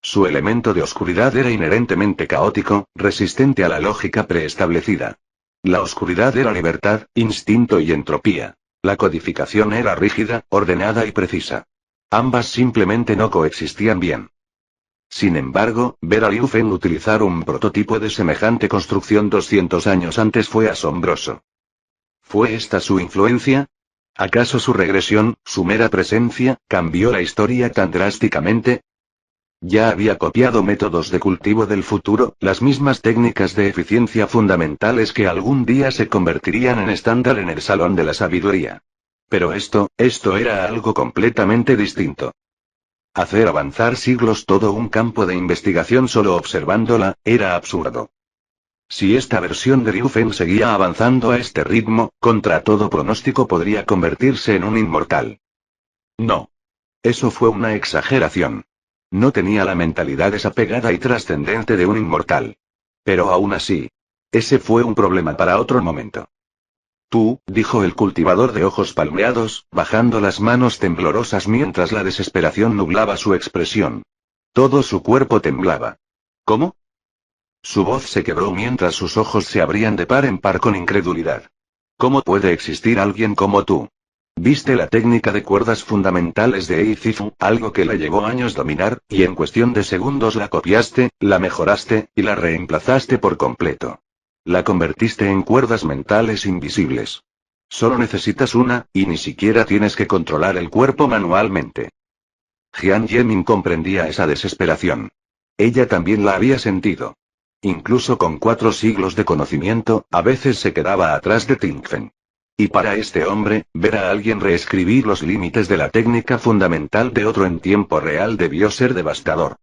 Su elemento de oscuridad era inherentemente caótico, resistente a la lógica preestablecida. La oscuridad era libertad, instinto y entropía. La codificación era rígida, ordenada y precisa. Ambas simplemente no coexistían bien. Sin embargo, ver a Liu Feng utilizar un prototipo de semejante construcción 200 años antes fue asombroso. ¿Fue esta su influencia? ¿Acaso su regresión, su mera presencia, cambió la historia tan drásticamente? Ya había copiado métodos de cultivo del futuro, las mismas técnicas de eficiencia fundamentales que algún día se convertirían en estándar en el Salón de la Sabiduría. Pero esto era algo completamente distinto. Hacer avanzar siglos todo un campo de investigación solo observándola, era absurdo. Si esta versión de Liu Feng seguía avanzando a este ritmo, contra todo pronóstico podría convertirse en un inmortal. No. Eso fue una exageración. No tenía la mentalidad desapegada y trascendente de un inmortal. Pero aún así. Ese fue un problema para otro momento. Tú, dijo el cultivador de ojos palmeados, bajando las manos temblorosas mientras la desesperación nublaba su expresión. Todo su cuerpo temblaba. ¿Cómo? Su voz se quebró mientras sus ojos se abrían de par en par con incredulidad. ¿Cómo puede existir alguien como tú? Viste la técnica de cuerdas fundamentales de Eizifu, algo que le llevó años dominar, y en cuestión de segundos la copiaste, la mejoraste, y la reemplazaste por completo. La convertiste en cuerdas mentales invisibles. Solo necesitas una, y ni siquiera tienes que controlar el cuerpo manualmente. Jian Yemin comprendía esa desesperación. Ella también la había sentido. Incluso con 4 siglos de conocimiento, a veces se quedaba atrás de Tingfen. Y para este hombre, ver a alguien reescribir los límites de la técnica fundamental de otro en tiempo real debió ser devastador.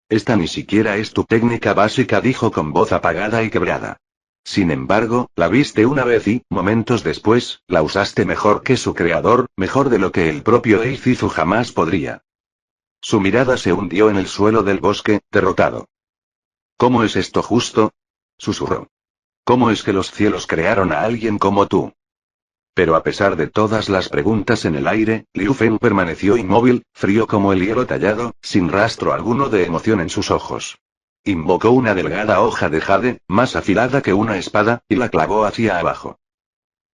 Esta ni siquiera es tu técnica básica, dijo con voz apagada y quebrada. Sin embargo, la viste una vez y, momentos después, la usaste mejor que su creador, mejor de lo que el propio Eizifu jamás podría. Su mirada se hundió en el suelo del bosque, derrotado. ¿Cómo es esto justo? Susurró. ¿Cómo es que los cielos crearon a alguien como tú? Pero a pesar de todas las preguntas en el aire, Liu Feng permaneció inmóvil, frío como el hielo tallado, sin rastro alguno de emoción en sus ojos. Invocó una delgada hoja de jade, más afilada que una espada, y la clavó hacia abajo.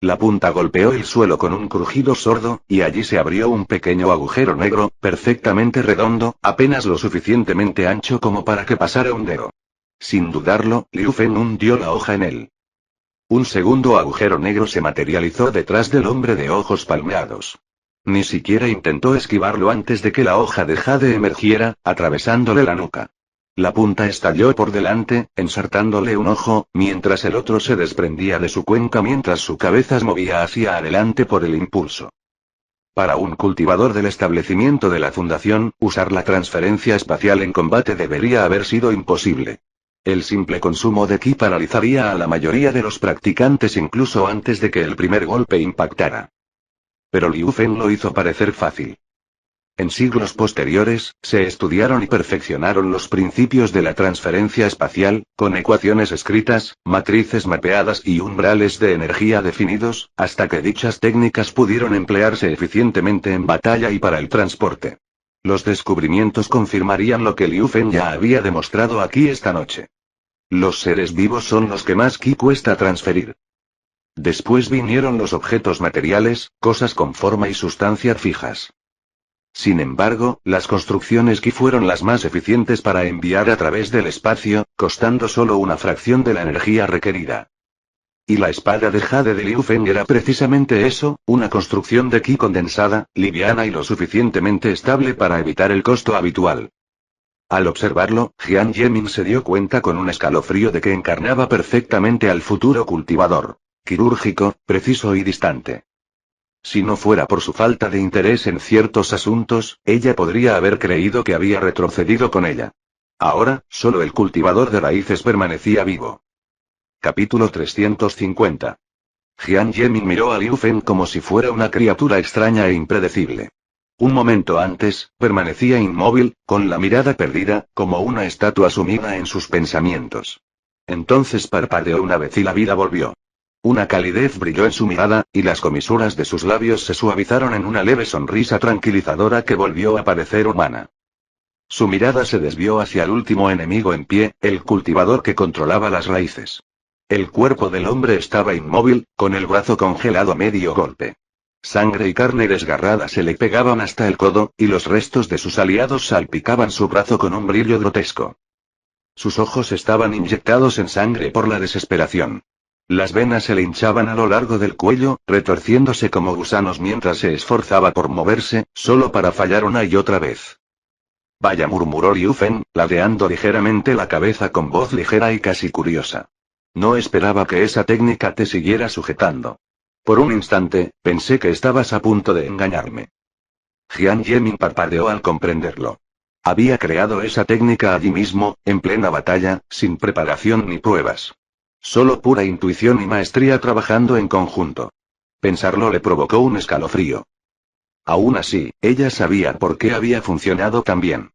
La punta golpeó el suelo con un crujido sordo, y allí se abrió un pequeño agujero negro, perfectamente redondo, apenas lo suficientemente ancho como para que pasara un dedo. Sin dudarlo, Liu Feng hundió la hoja en él. Un segundo agujero negro se materializó detrás del hombre de ojos palmeados. Ni siquiera intentó esquivarlo antes de que la hoja de jade emergiera, atravesándole la nuca. La punta estalló por delante, ensartándole un ojo, mientras el otro se desprendía de su cuenca mientras su cabeza se movía hacia adelante por el impulso. Para un cultivador del establecimiento de la fundación, usar la transferencia espacial en combate debería haber sido imposible. El simple consumo de ki paralizaría a la mayoría de los practicantes incluso antes de que el primer golpe impactara. Pero Liu Feng lo hizo parecer fácil. En siglos posteriores, se estudiaron y perfeccionaron los principios de la transferencia espacial, con ecuaciones escritas, matrices mapeadas y umbrales de energía definidos, hasta que dichas técnicas pudieron emplearse eficientemente en batalla y para el transporte. Los descubrimientos confirmarían lo que Liu Feng ya había demostrado aquí esta noche. Los seres vivos son los que más ki cuesta transferir. Después vinieron los objetos materiales, cosas con forma y sustancia fijas. Sin embargo, las construcciones ki fueron las más eficientes para enviar a través del espacio, costando solo una fracción de la energía requerida. Y la espada de jade de Liu Feng era precisamente eso, una construcción de ki condensada, liviana y lo suficientemente estable para evitar el costo habitual. Al observarlo, Jian Yemin se dio cuenta con un escalofrío de que encarnaba perfectamente al futuro cultivador. Quirúrgico, preciso y distante. Si no fuera por su falta de interés en ciertos asuntos, ella podría haber creído que había retrocedido con ella. Ahora, solo el cultivador de raíces permanecía vivo. Capítulo 350. Jian Yemin miró a Liu Feng como si fuera una criatura extraña e impredecible. Un momento antes, permanecía inmóvil, con la mirada perdida, como una estatua sumida en sus pensamientos. Entonces parpadeó una vez y la vida volvió. Una calidez brilló en su mirada, y las comisuras de sus labios se suavizaron en una leve sonrisa tranquilizadora que volvió a parecer humana. Su mirada se desvió hacia el último enemigo en pie, el cultivador que controlaba las raíces. El cuerpo del hombre estaba inmóvil, con el brazo congelado a medio golpe. Sangre y carne desgarrada se le pegaban hasta el codo, y los restos de sus aliados salpicaban su brazo con un brillo grotesco. Sus ojos estaban inyectados en sangre por la desesperación. Las venas se le hinchaban a lo largo del cuello, retorciéndose como gusanos mientras se esforzaba por moverse, solo para fallar una y otra vez. Vaya, murmuró Liu Feng, ladeando ligeramente la cabeza con voz ligera y casi curiosa. No esperaba que esa técnica te siguiera sujetando. Por un instante, pensé que estabas a punto de engañarme. Jian Yemin parpadeó al comprenderlo. Había creado esa técnica allí mismo, en plena batalla, sin preparación ni pruebas. Solo pura intuición y maestría trabajando en conjunto. Pensarlo le provocó un escalofrío. Aún así, ella sabía por qué había funcionado tan bien.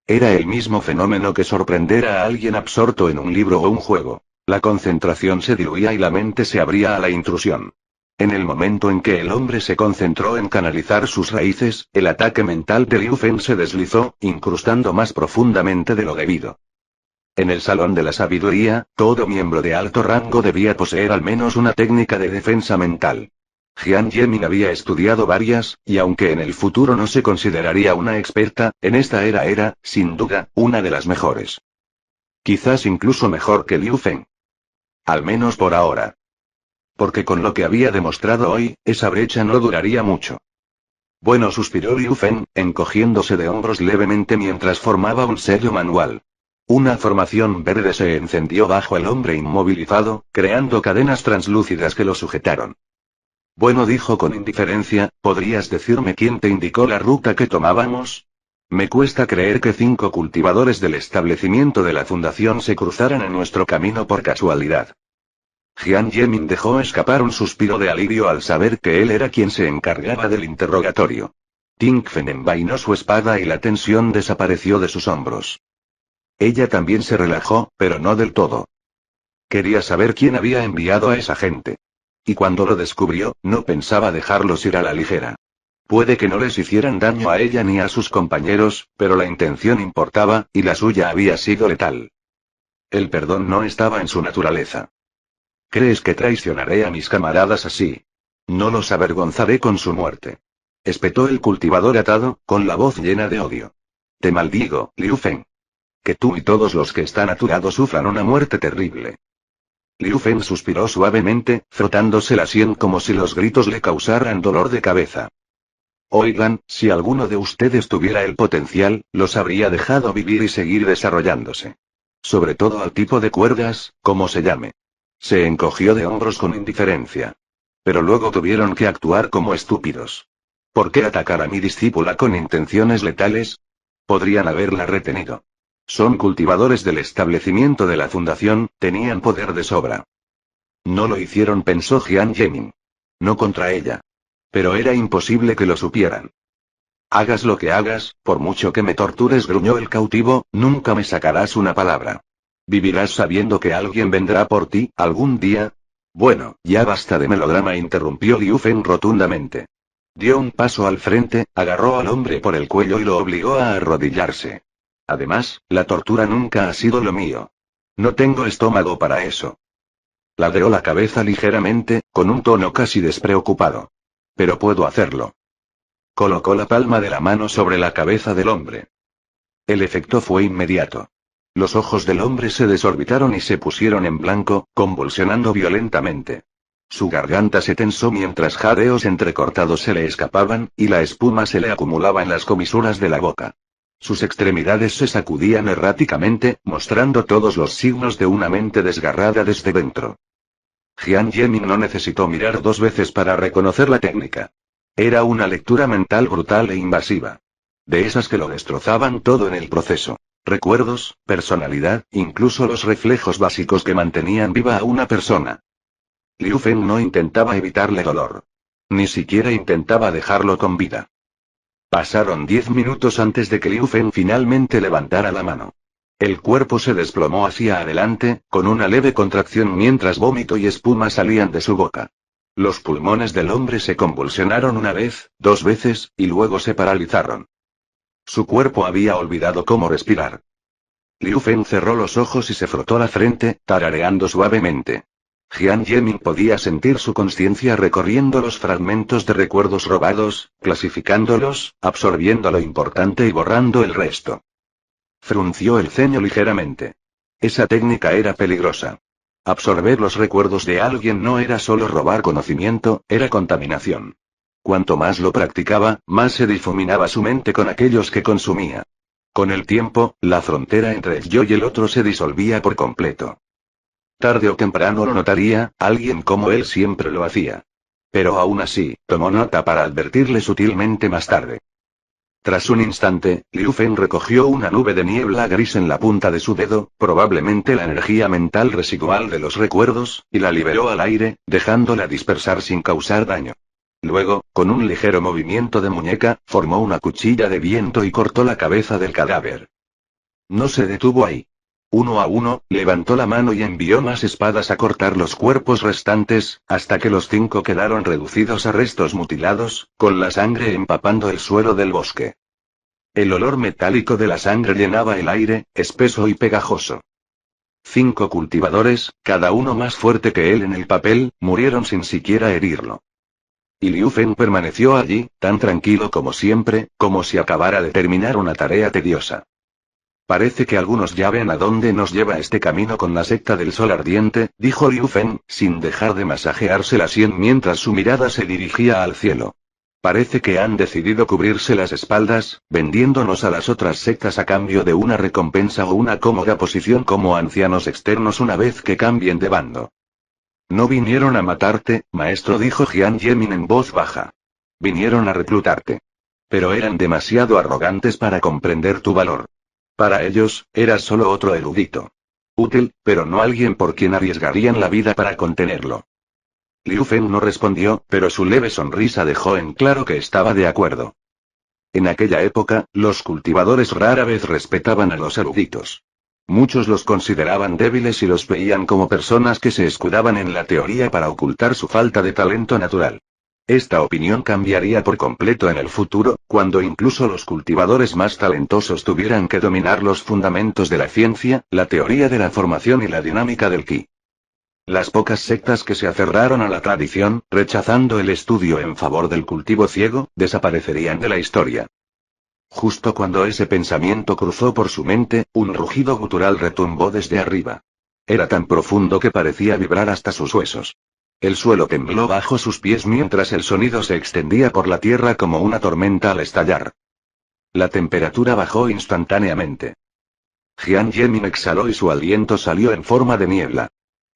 Era el mismo fenómeno que sorprender a alguien absorto en un libro o un juego. La concentración se diluía y la mente se abría a la intrusión. En el momento en que el hombre se concentró en canalizar sus raíces, el ataque mental de Liu Feng se deslizó, incrustando más profundamente de lo debido. En el Salón de la Sabiduría, todo miembro de alto rango debía poseer al menos una técnica de defensa mental. Jian Yemin había estudiado varias, y aunque en el futuro no se consideraría una experta, en esta era, sin duda, una de las mejores. Quizás incluso mejor que Liu Feng. Al menos por ahora. Porque con lo que había demostrado hoy, esa brecha no duraría mucho. Bueno, suspiró Liu Feng, encogiéndose de hombros levemente mientras formaba un sello manual. Una formación verde se encendió bajo el hombre inmovilizado, creando cadenas translúcidas que lo sujetaron. Bueno, dijo con indiferencia, ¿podrías decirme quién te indicó la ruta que tomábamos? Me cuesta creer que 5 cultivadores del establecimiento de la fundación se cruzaran en nuestro camino por casualidad. Jian Yemin dejó escapar un suspiro de alivio al saber que él era quien se encargaba del interrogatorio. Ting Fen envainó su espada y la tensión desapareció de sus hombros. Ella también se relajó, pero no del todo. Quería saber quién había enviado a esa gente. Y cuando lo descubrió, no pensaba dejarlos ir a la ligera. Puede que no les hicieran daño a ella ni a sus compañeros, pero la intención importaba, y la suya había sido letal. El perdón no estaba en su naturaleza. ¿Crees que traicionaré a mis camaradas así? No los avergonzaré con su muerte. Espetó el cultivador atado, con la voz llena de odio. Te maldigo, Liu Feng. Que tú y todos los que están a tu lado sufran una muerte terrible. Liu Feng suspiró suavemente, frotándose la sien como si los gritos le causaran dolor de cabeza. Oigan, si alguno de ustedes tuviera el potencial, los habría dejado vivir y seguir desarrollándose. Sobre todo al tipo de cuerdas, como se llame. Se encogió de hombros con indiferencia. Pero luego tuvieron que actuar como estúpidos. ¿Por qué atacar a mi discípula con intenciones letales? Podrían haberla retenido. Son cultivadores del establecimiento de la fundación, tenían poder de sobra. No lo hicieron, pensó Jian Yemin. No contra ella. Pero era imposible que lo supieran. Hagas lo que hagas, por mucho que me tortures, gruñó el cautivo, nunca me sacarás una palabra. ¿Vivirás sabiendo que alguien vendrá por ti, algún día? Bueno, ya basta de melodrama, interrumpió Liu Feng rotundamente. Dio un paso al frente, agarró al hombre por el cuello y lo obligó a arrodillarse. Además, la tortura nunca ha sido lo mío. No tengo estómago para eso. Ladeó la cabeza ligeramente, con un tono casi despreocupado. Pero puedo hacerlo. Colocó la palma de la mano sobre la cabeza del hombre. El efecto fue inmediato. Los ojos del hombre se desorbitaron y se pusieron en blanco, convulsionando violentamente. Su garganta se tensó mientras jadeos entrecortados se le escapaban, y la espuma se le acumulaba en las comisuras de la boca. Sus extremidades se sacudían erráticamente, mostrando todos los signos de una mente desgarrada desde dentro. Jian Yemin no necesitó mirar 2 veces para reconocer la técnica. Era una lectura mental brutal e invasiva. De esas que lo destrozaban todo en el proceso. Recuerdos, personalidad, incluso los reflejos básicos que mantenían viva a una persona. Liu Feng no intentaba evitarle dolor. Ni siquiera intentaba dejarlo con vida. Pasaron 10 minutos antes de que Liu Feng finalmente levantara la mano. El cuerpo se desplomó hacia adelante, con una leve contracción mientras vómito y espuma salían de su boca. Los pulmones del hombre se convulsionaron una vez, 2 veces, y luego se paralizaron. Su cuerpo había olvidado cómo respirar. Liu Feng cerró los ojos y se frotó la frente, tarareando suavemente. Jian Yemin podía sentir su conciencia recorriendo los fragmentos de recuerdos robados, clasificándolos, absorbiendo lo importante y borrando el resto. Frunció el ceño ligeramente. Esa técnica era peligrosa. Absorber los recuerdos de alguien no era solo robar conocimiento, era contaminación. Cuanto más lo practicaba, más se difuminaba su mente con aquellos que consumía. Con el tiempo, la frontera entre el yo y el otro se disolvía por completo. Tarde o temprano lo notaría, alguien como él siempre lo hacía. Pero aún así, tomó nota para advertirle sutilmente más tarde. Tras un instante, Liu Feng recogió una nube de niebla gris en la punta de su dedo, probablemente la energía mental residual de los recuerdos, y la liberó al aire, dejándola dispersar sin causar daño. Luego, con un ligero movimiento de muñeca, formó una cuchilla de viento y cortó la cabeza del cadáver. No se detuvo ahí. Uno a uno, levantó la mano y envió más espadas a cortar los cuerpos restantes, hasta que los 5 quedaron reducidos a restos mutilados, con la sangre empapando el suelo del bosque. El olor metálico de la sangre llenaba el aire, espeso y pegajoso. 5 cultivadores, cada uno más fuerte que él en el papel, murieron sin siquiera herirlo. Y Liu Feng permaneció allí, tan tranquilo como siempre, como si acabara de terminar una tarea tediosa. Parece que algunos ya ven a dónde nos lleva este camino con la secta del sol ardiente, dijo Liu Feng, sin dejar de masajearse la sien mientras su mirada se dirigía al cielo. Parece que han decidido cubrirse las espaldas, vendiéndonos a las otras sectas a cambio de una recompensa o una cómoda posición como ancianos externos una vez que cambien de bando. No vinieron a matarte, maestro, dijo Jian Yemin en voz baja. Vinieron a reclutarte. Pero eran demasiado arrogantes para comprender tu valor. Para ellos, eras solo otro erudito. Útil, pero no alguien por quien arriesgarían la vida para contenerlo. Liu Feng no respondió, pero su leve sonrisa dejó en claro que estaba de acuerdo. En aquella época, los cultivadores rara vez respetaban a los eruditos. Muchos los consideraban débiles y los veían como personas que se escudaban en la teoría para ocultar su falta de talento natural. Esta opinión cambiaría por completo en el futuro, cuando incluso los cultivadores más talentosos tuvieran que dominar los fundamentos de la ciencia, la teoría de la formación y la dinámica del ki. Las pocas sectas que se aferraron a la tradición, rechazando el estudio en favor del cultivo ciego, desaparecerían de la historia. Justo cuando ese pensamiento cruzó por su mente, un rugido gutural retumbó desde arriba. Era tan profundo que parecía vibrar hasta sus huesos. El suelo tembló bajo sus pies mientras el sonido se extendía por la tierra como una tormenta al estallar. La temperatura bajó instantáneamente. Jian Yemin exhaló y su aliento salió en forma de niebla.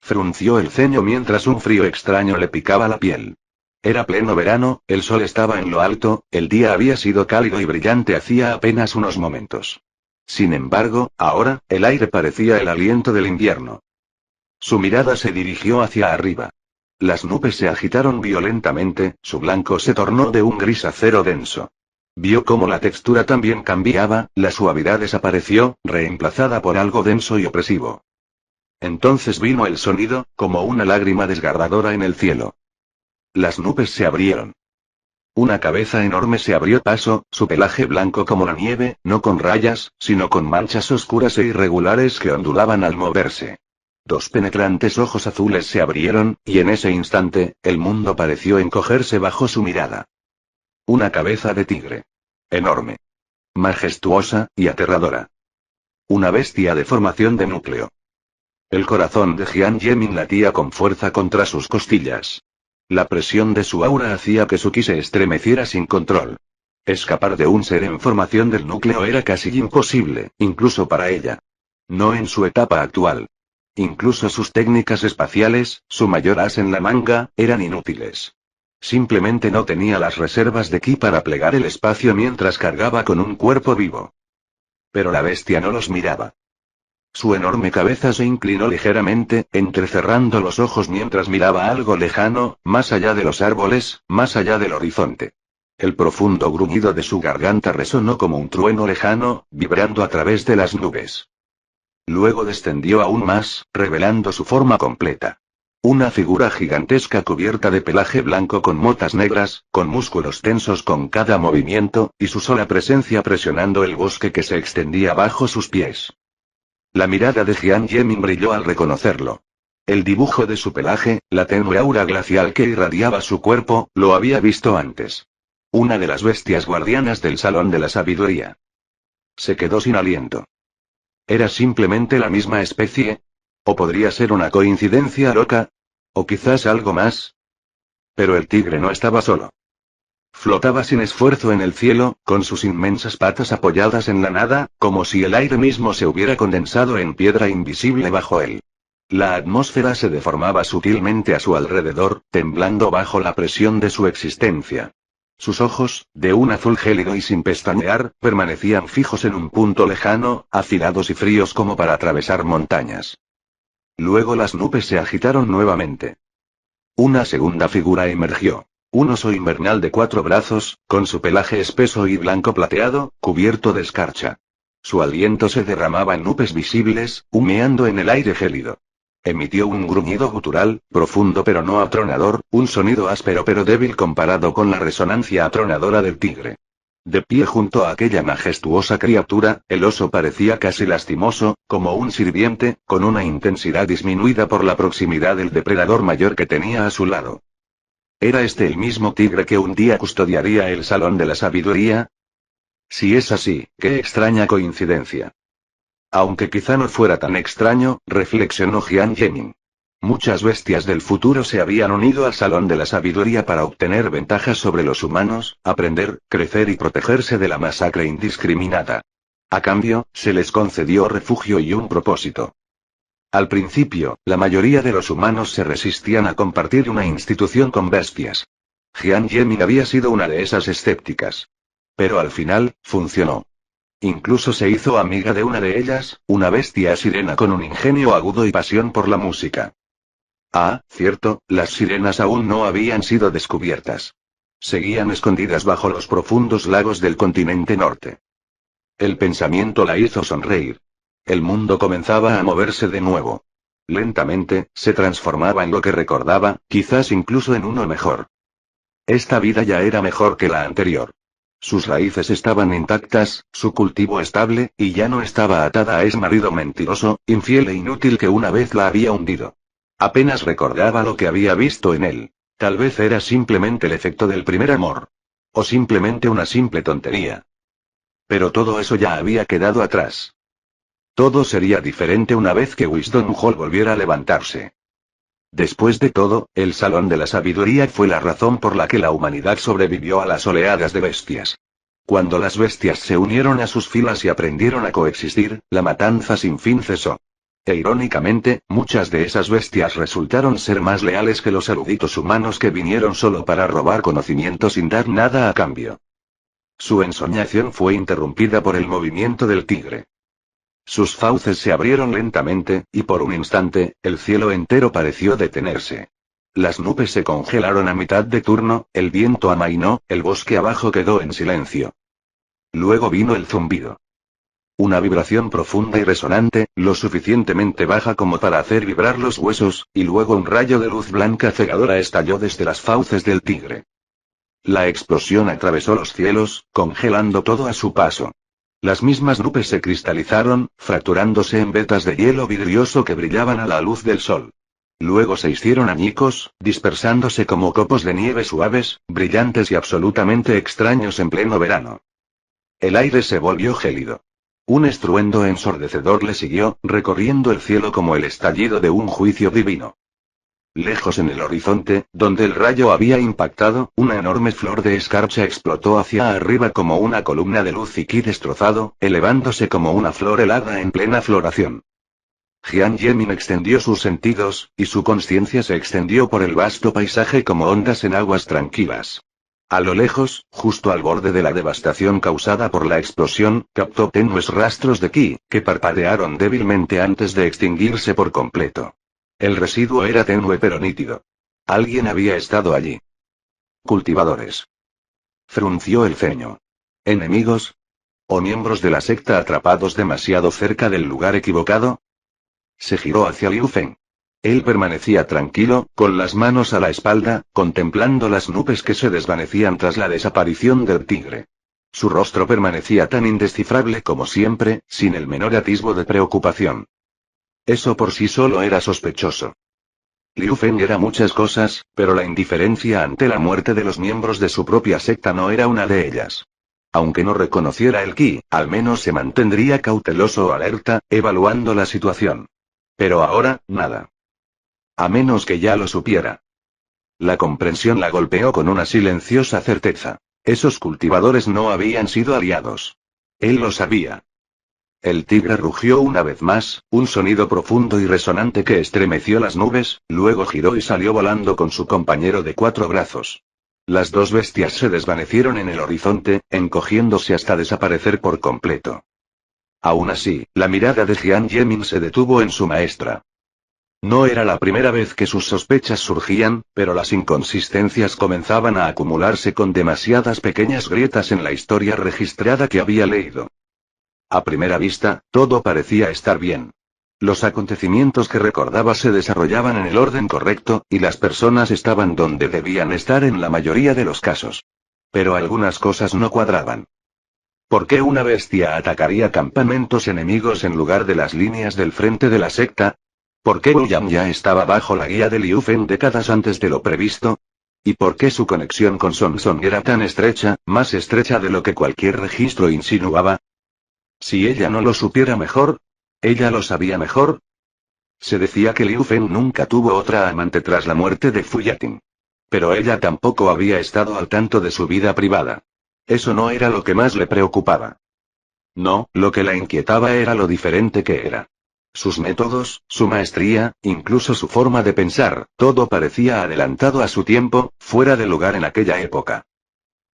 Frunció el ceño mientras un frío extraño le picaba la piel. Era pleno verano, el sol estaba en lo alto, el día había sido cálido y brillante hacía apenas unos momentos. Sin embargo, ahora, el aire parecía el aliento del invierno. Su mirada se dirigió hacia arriba. Las nubes se agitaron violentamente, su blanco se tornó de un gris acero denso. Vio cómo la textura también cambiaba, la suavidad desapareció, reemplazada por algo denso y opresivo. Entonces vino el sonido, como una lágrima desgarradora en el cielo. Las nubes se abrieron. Una cabeza enorme se abrió paso, su pelaje blanco como la nieve, no con rayas, sino con manchas oscuras e irregulares que ondulaban al moverse. 2 penetrantes ojos azules se abrieron, y en ese instante, el mundo pareció encogerse bajo su mirada. Una cabeza de tigre. Enorme. Majestuosa, y aterradora. Una bestia de formación de núcleo. El corazón de Jian Yemin latía con fuerza contra sus costillas. La presión de su aura hacía que su ki se estremeciera sin control. Escapar de un ser en formación del núcleo era casi imposible, incluso para ella. No en su etapa actual. Incluso sus técnicas espaciales, su mayor as en la manga, eran inútiles. Simplemente no tenía las reservas de ki para plegar el espacio mientras cargaba con un cuerpo vivo. Pero la bestia no los miraba. Su enorme cabeza se inclinó ligeramente, entrecerrando los ojos mientras miraba algo lejano, más allá de los árboles, más allá del horizonte. El profundo gruñido de su garganta resonó como un trueno lejano, vibrando a través de las nubes. Luego descendió aún más, revelando su forma completa. Una figura gigantesca cubierta de pelaje blanco con motas negras, con músculos tensos con cada movimiento, y su sola presencia presionando el bosque que se extendía bajo sus pies. La mirada de Jian Yemin brilló al reconocerlo. El dibujo de su pelaje, la tenue aura glacial que irradiaba su cuerpo, lo había visto antes. Una de las bestias guardianas del Salón de la Sabiduría. Se quedó sin aliento. ¿Era simplemente la misma especie? ¿O podría ser una coincidencia loca? ¿O quizás algo más? Pero el tigre no estaba solo. Flotaba sin esfuerzo en el cielo, con sus inmensas patas apoyadas en la nada, como si el aire mismo se hubiera condensado en piedra invisible bajo él. La atmósfera se deformaba sutilmente a su alrededor, temblando bajo la presión de su existencia. Sus ojos, de un azul gélido y sin pestañear, permanecían fijos en un punto lejano, afilados y fríos como para atravesar montañas. Luego las nubes se agitaron nuevamente. Una segunda figura emergió. Un oso invernal de 4 brazos, con su pelaje espeso y blanco plateado, cubierto de escarcha. Su aliento se derramaba en nubes visibles, humeando en el aire gélido. Emitió un gruñido gutural, profundo pero no atronador, un sonido áspero pero débil comparado con la resonancia atronadora del tigre. De pie junto a aquella majestuosa criatura, el oso parecía casi lastimoso, como un sirviente, con una intensidad disminuida por la proximidad del depredador mayor que tenía a su lado. ¿Era este el mismo tigre que un día custodiaría el Salón de la Sabiduría? Si es así, qué extraña coincidencia. Aunque quizá no fuera tan extraño, reflexionó Jian Yemin. Muchas bestias del futuro se habían unido al Salón de la Sabiduría para obtener ventajas sobre los humanos, aprender, crecer y protegerse de la masacre indiscriminada. A cambio, se les concedió refugio y un propósito. Al principio, la mayoría de los humanos se resistían a compartir una institución con bestias. Jian Yemin había sido una de esas escépticas. Pero al final, funcionó. Incluso se hizo amiga de una de ellas, una bestia sirena con un ingenio agudo y pasión por la música. Ah, cierto, las sirenas aún no habían sido descubiertas. Seguían escondidas bajo los profundos lagos del continente norte. El pensamiento la hizo sonreír. El mundo comenzaba a moverse de nuevo. Lentamente, se transformaba en lo que recordaba, quizás incluso en uno mejor. Esta vida ya era mejor que la anterior. Sus raíces estaban intactas, su cultivo estable, y ya no estaba atada a ese marido mentiroso, infiel e inútil que una vez la había hundido. Apenas recordaba lo que había visto en él. Tal vez era simplemente el efecto del primer amor. O simplemente una simple tontería. Pero todo eso ya había quedado atrás. Todo sería diferente una vez que Wisdom Hall volviera a levantarse. Después de todo, el Salón de la Sabiduría fue la razón por la que la humanidad sobrevivió a las oleadas de bestias. Cuando las bestias se unieron a sus filas y aprendieron a coexistir, la matanza sin fin cesó. E irónicamente, muchas de esas bestias resultaron ser más leales que los eruditos humanos que vinieron solo para robar conocimiento sin dar nada a cambio. Su ensoñación fue interrumpida por el movimiento del tigre. Sus fauces se abrieron lentamente, y por un instante, el cielo entero pareció detenerse. Las nubes se congelaron a mitad de turno, el viento amainó, el bosque abajo quedó en silencio. Luego vino el zumbido. Una vibración profunda y resonante, lo suficientemente baja como para hacer vibrar los huesos, y luego un rayo de luz blanca cegadora estalló desde las fauces del tigre. La explosión atravesó los cielos, congelando todo a su paso. Las mismas nubes se cristalizaron, fracturándose en vetas de hielo vidrioso que brillaban a la luz del sol. Luego se hicieron añicos, dispersándose como copos de nieve suaves, brillantes y absolutamente extraños en pleno verano. El aire se volvió gélido. Un estruendo ensordecedor le siguió, recorriendo el cielo como el estallido de un juicio divino. Lejos en el horizonte, donde el rayo había impactado, una enorme flor de escarcha explotó hacia arriba como una columna de luz y ki destrozado, elevándose como una flor helada en plena floración. Jian Yemin extendió sus sentidos, y su conciencia se extendió por el vasto paisaje como ondas en aguas tranquilas. A lo lejos, justo al borde de la devastación causada por la explosión, captó tenues rastros de ki, que parpadearon débilmente antes de extinguirse por completo. El residuo era tenue pero nítido. Alguien había estado allí. Cultivadores. Frunció el ceño. ¿Enemigos? ¿O miembros de la secta atrapados demasiado cerca del lugar equivocado? Se giró hacia Liu Feng. Él permanecía tranquilo, con las manos a la espalda, contemplando las nubes que se desvanecían tras la desaparición del tigre. Su rostro permanecía tan indescifrable como siempre, sin el menor atisbo de preocupación. Eso por sí solo era sospechoso. Liu Feng era muchas cosas, pero la indiferencia ante la muerte de los miembros de su propia secta no era una de ellas. Aunque no reconociera el ki, al menos se mantendría cauteloso o alerta, evaluando la situación. Pero ahora, nada. A menos que ya lo supiera. La comprensión la golpeó con una silenciosa certeza. Esos cultivadores no habían sido aliados. Él lo sabía. El tigre rugió una vez más, un sonido profundo y resonante que estremeció las nubes, luego giró y salió volando con su compañero de 4 brazos. Las dos bestias se desvanecieron en el horizonte, encogiéndose hasta desaparecer por completo. Aún así, la mirada de Jian Yemin se detuvo en su maestra. No era la primera vez que sus sospechas surgían, pero las inconsistencias comenzaban a acumularse con demasiadas pequeñas grietas en la historia registrada que había leído. A primera vista, todo parecía estar bien. Los acontecimientos que recordaba se desarrollaban en el orden correcto, y las personas estaban donde debían estar en la mayoría de los casos. Pero algunas cosas no cuadraban. ¿Por qué una bestia atacaría campamentos enemigos en lugar de las líneas del frente de la secta? ¿Por qué William ya estaba bajo la guía de Liu Feng décadas antes de lo previsto? ¿Y por qué su conexión con Song Song era tan estrecha, más estrecha de lo que cualquier registro insinuaba? Si ella no lo supiera mejor, ¿ella lo sabía mejor? Se decía que Liu Feng nunca tuvo otra amante tras la muerte de Fu Yating. Pero ella tampoco había estado al tanto de su vida privada. Eso no era lo que más le preocupaba. No, lo que la inquietaba era lo diferente que era. Sus métodos, su maestría, incluso su forma de pensar, todo parecía adelantado a su tiempo, fuera de lugar en aquella época.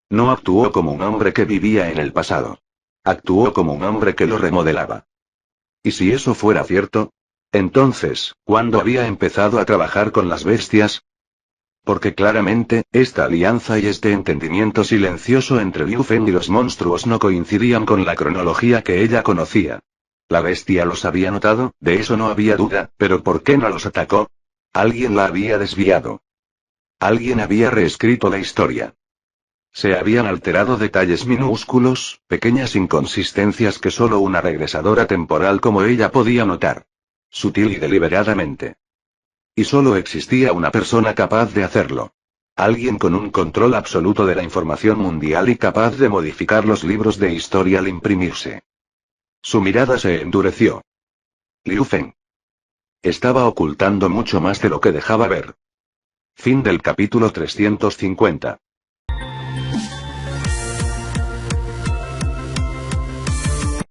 No actuó como un hombre que vivía en el pasado. Actuó como un hombre que lo remodelaba. ¿Y si eso fuera cierto? Entonces, ¿cuándo había empezado a trabajar con las bestias? Porque claramente, esta alianza y este entendimiento silencioso entre Liu Feng y los monstruos no coincidían con la cronología que ella conocía. La bestia los había notado, de eso no había duda, pero ¿por qué no los atacó? Alguien la había desviado. Alguien había reescrito la historia. Se habían alterado detalles minúsculos, pequeñas inconsistencias que solo una regresadora temporal como ella podía notar. Sutil y deliberadamente. Y solo existía una persona capaz de hacerlo. Alguien con un control absoluto de la información mundial y capaz de modificar los libros de historia al imprimirse. Su mirada se endureció. Liu Feng. Estaba ocultando mucho más de lo que dejaba ver. Fin del capítulo 350.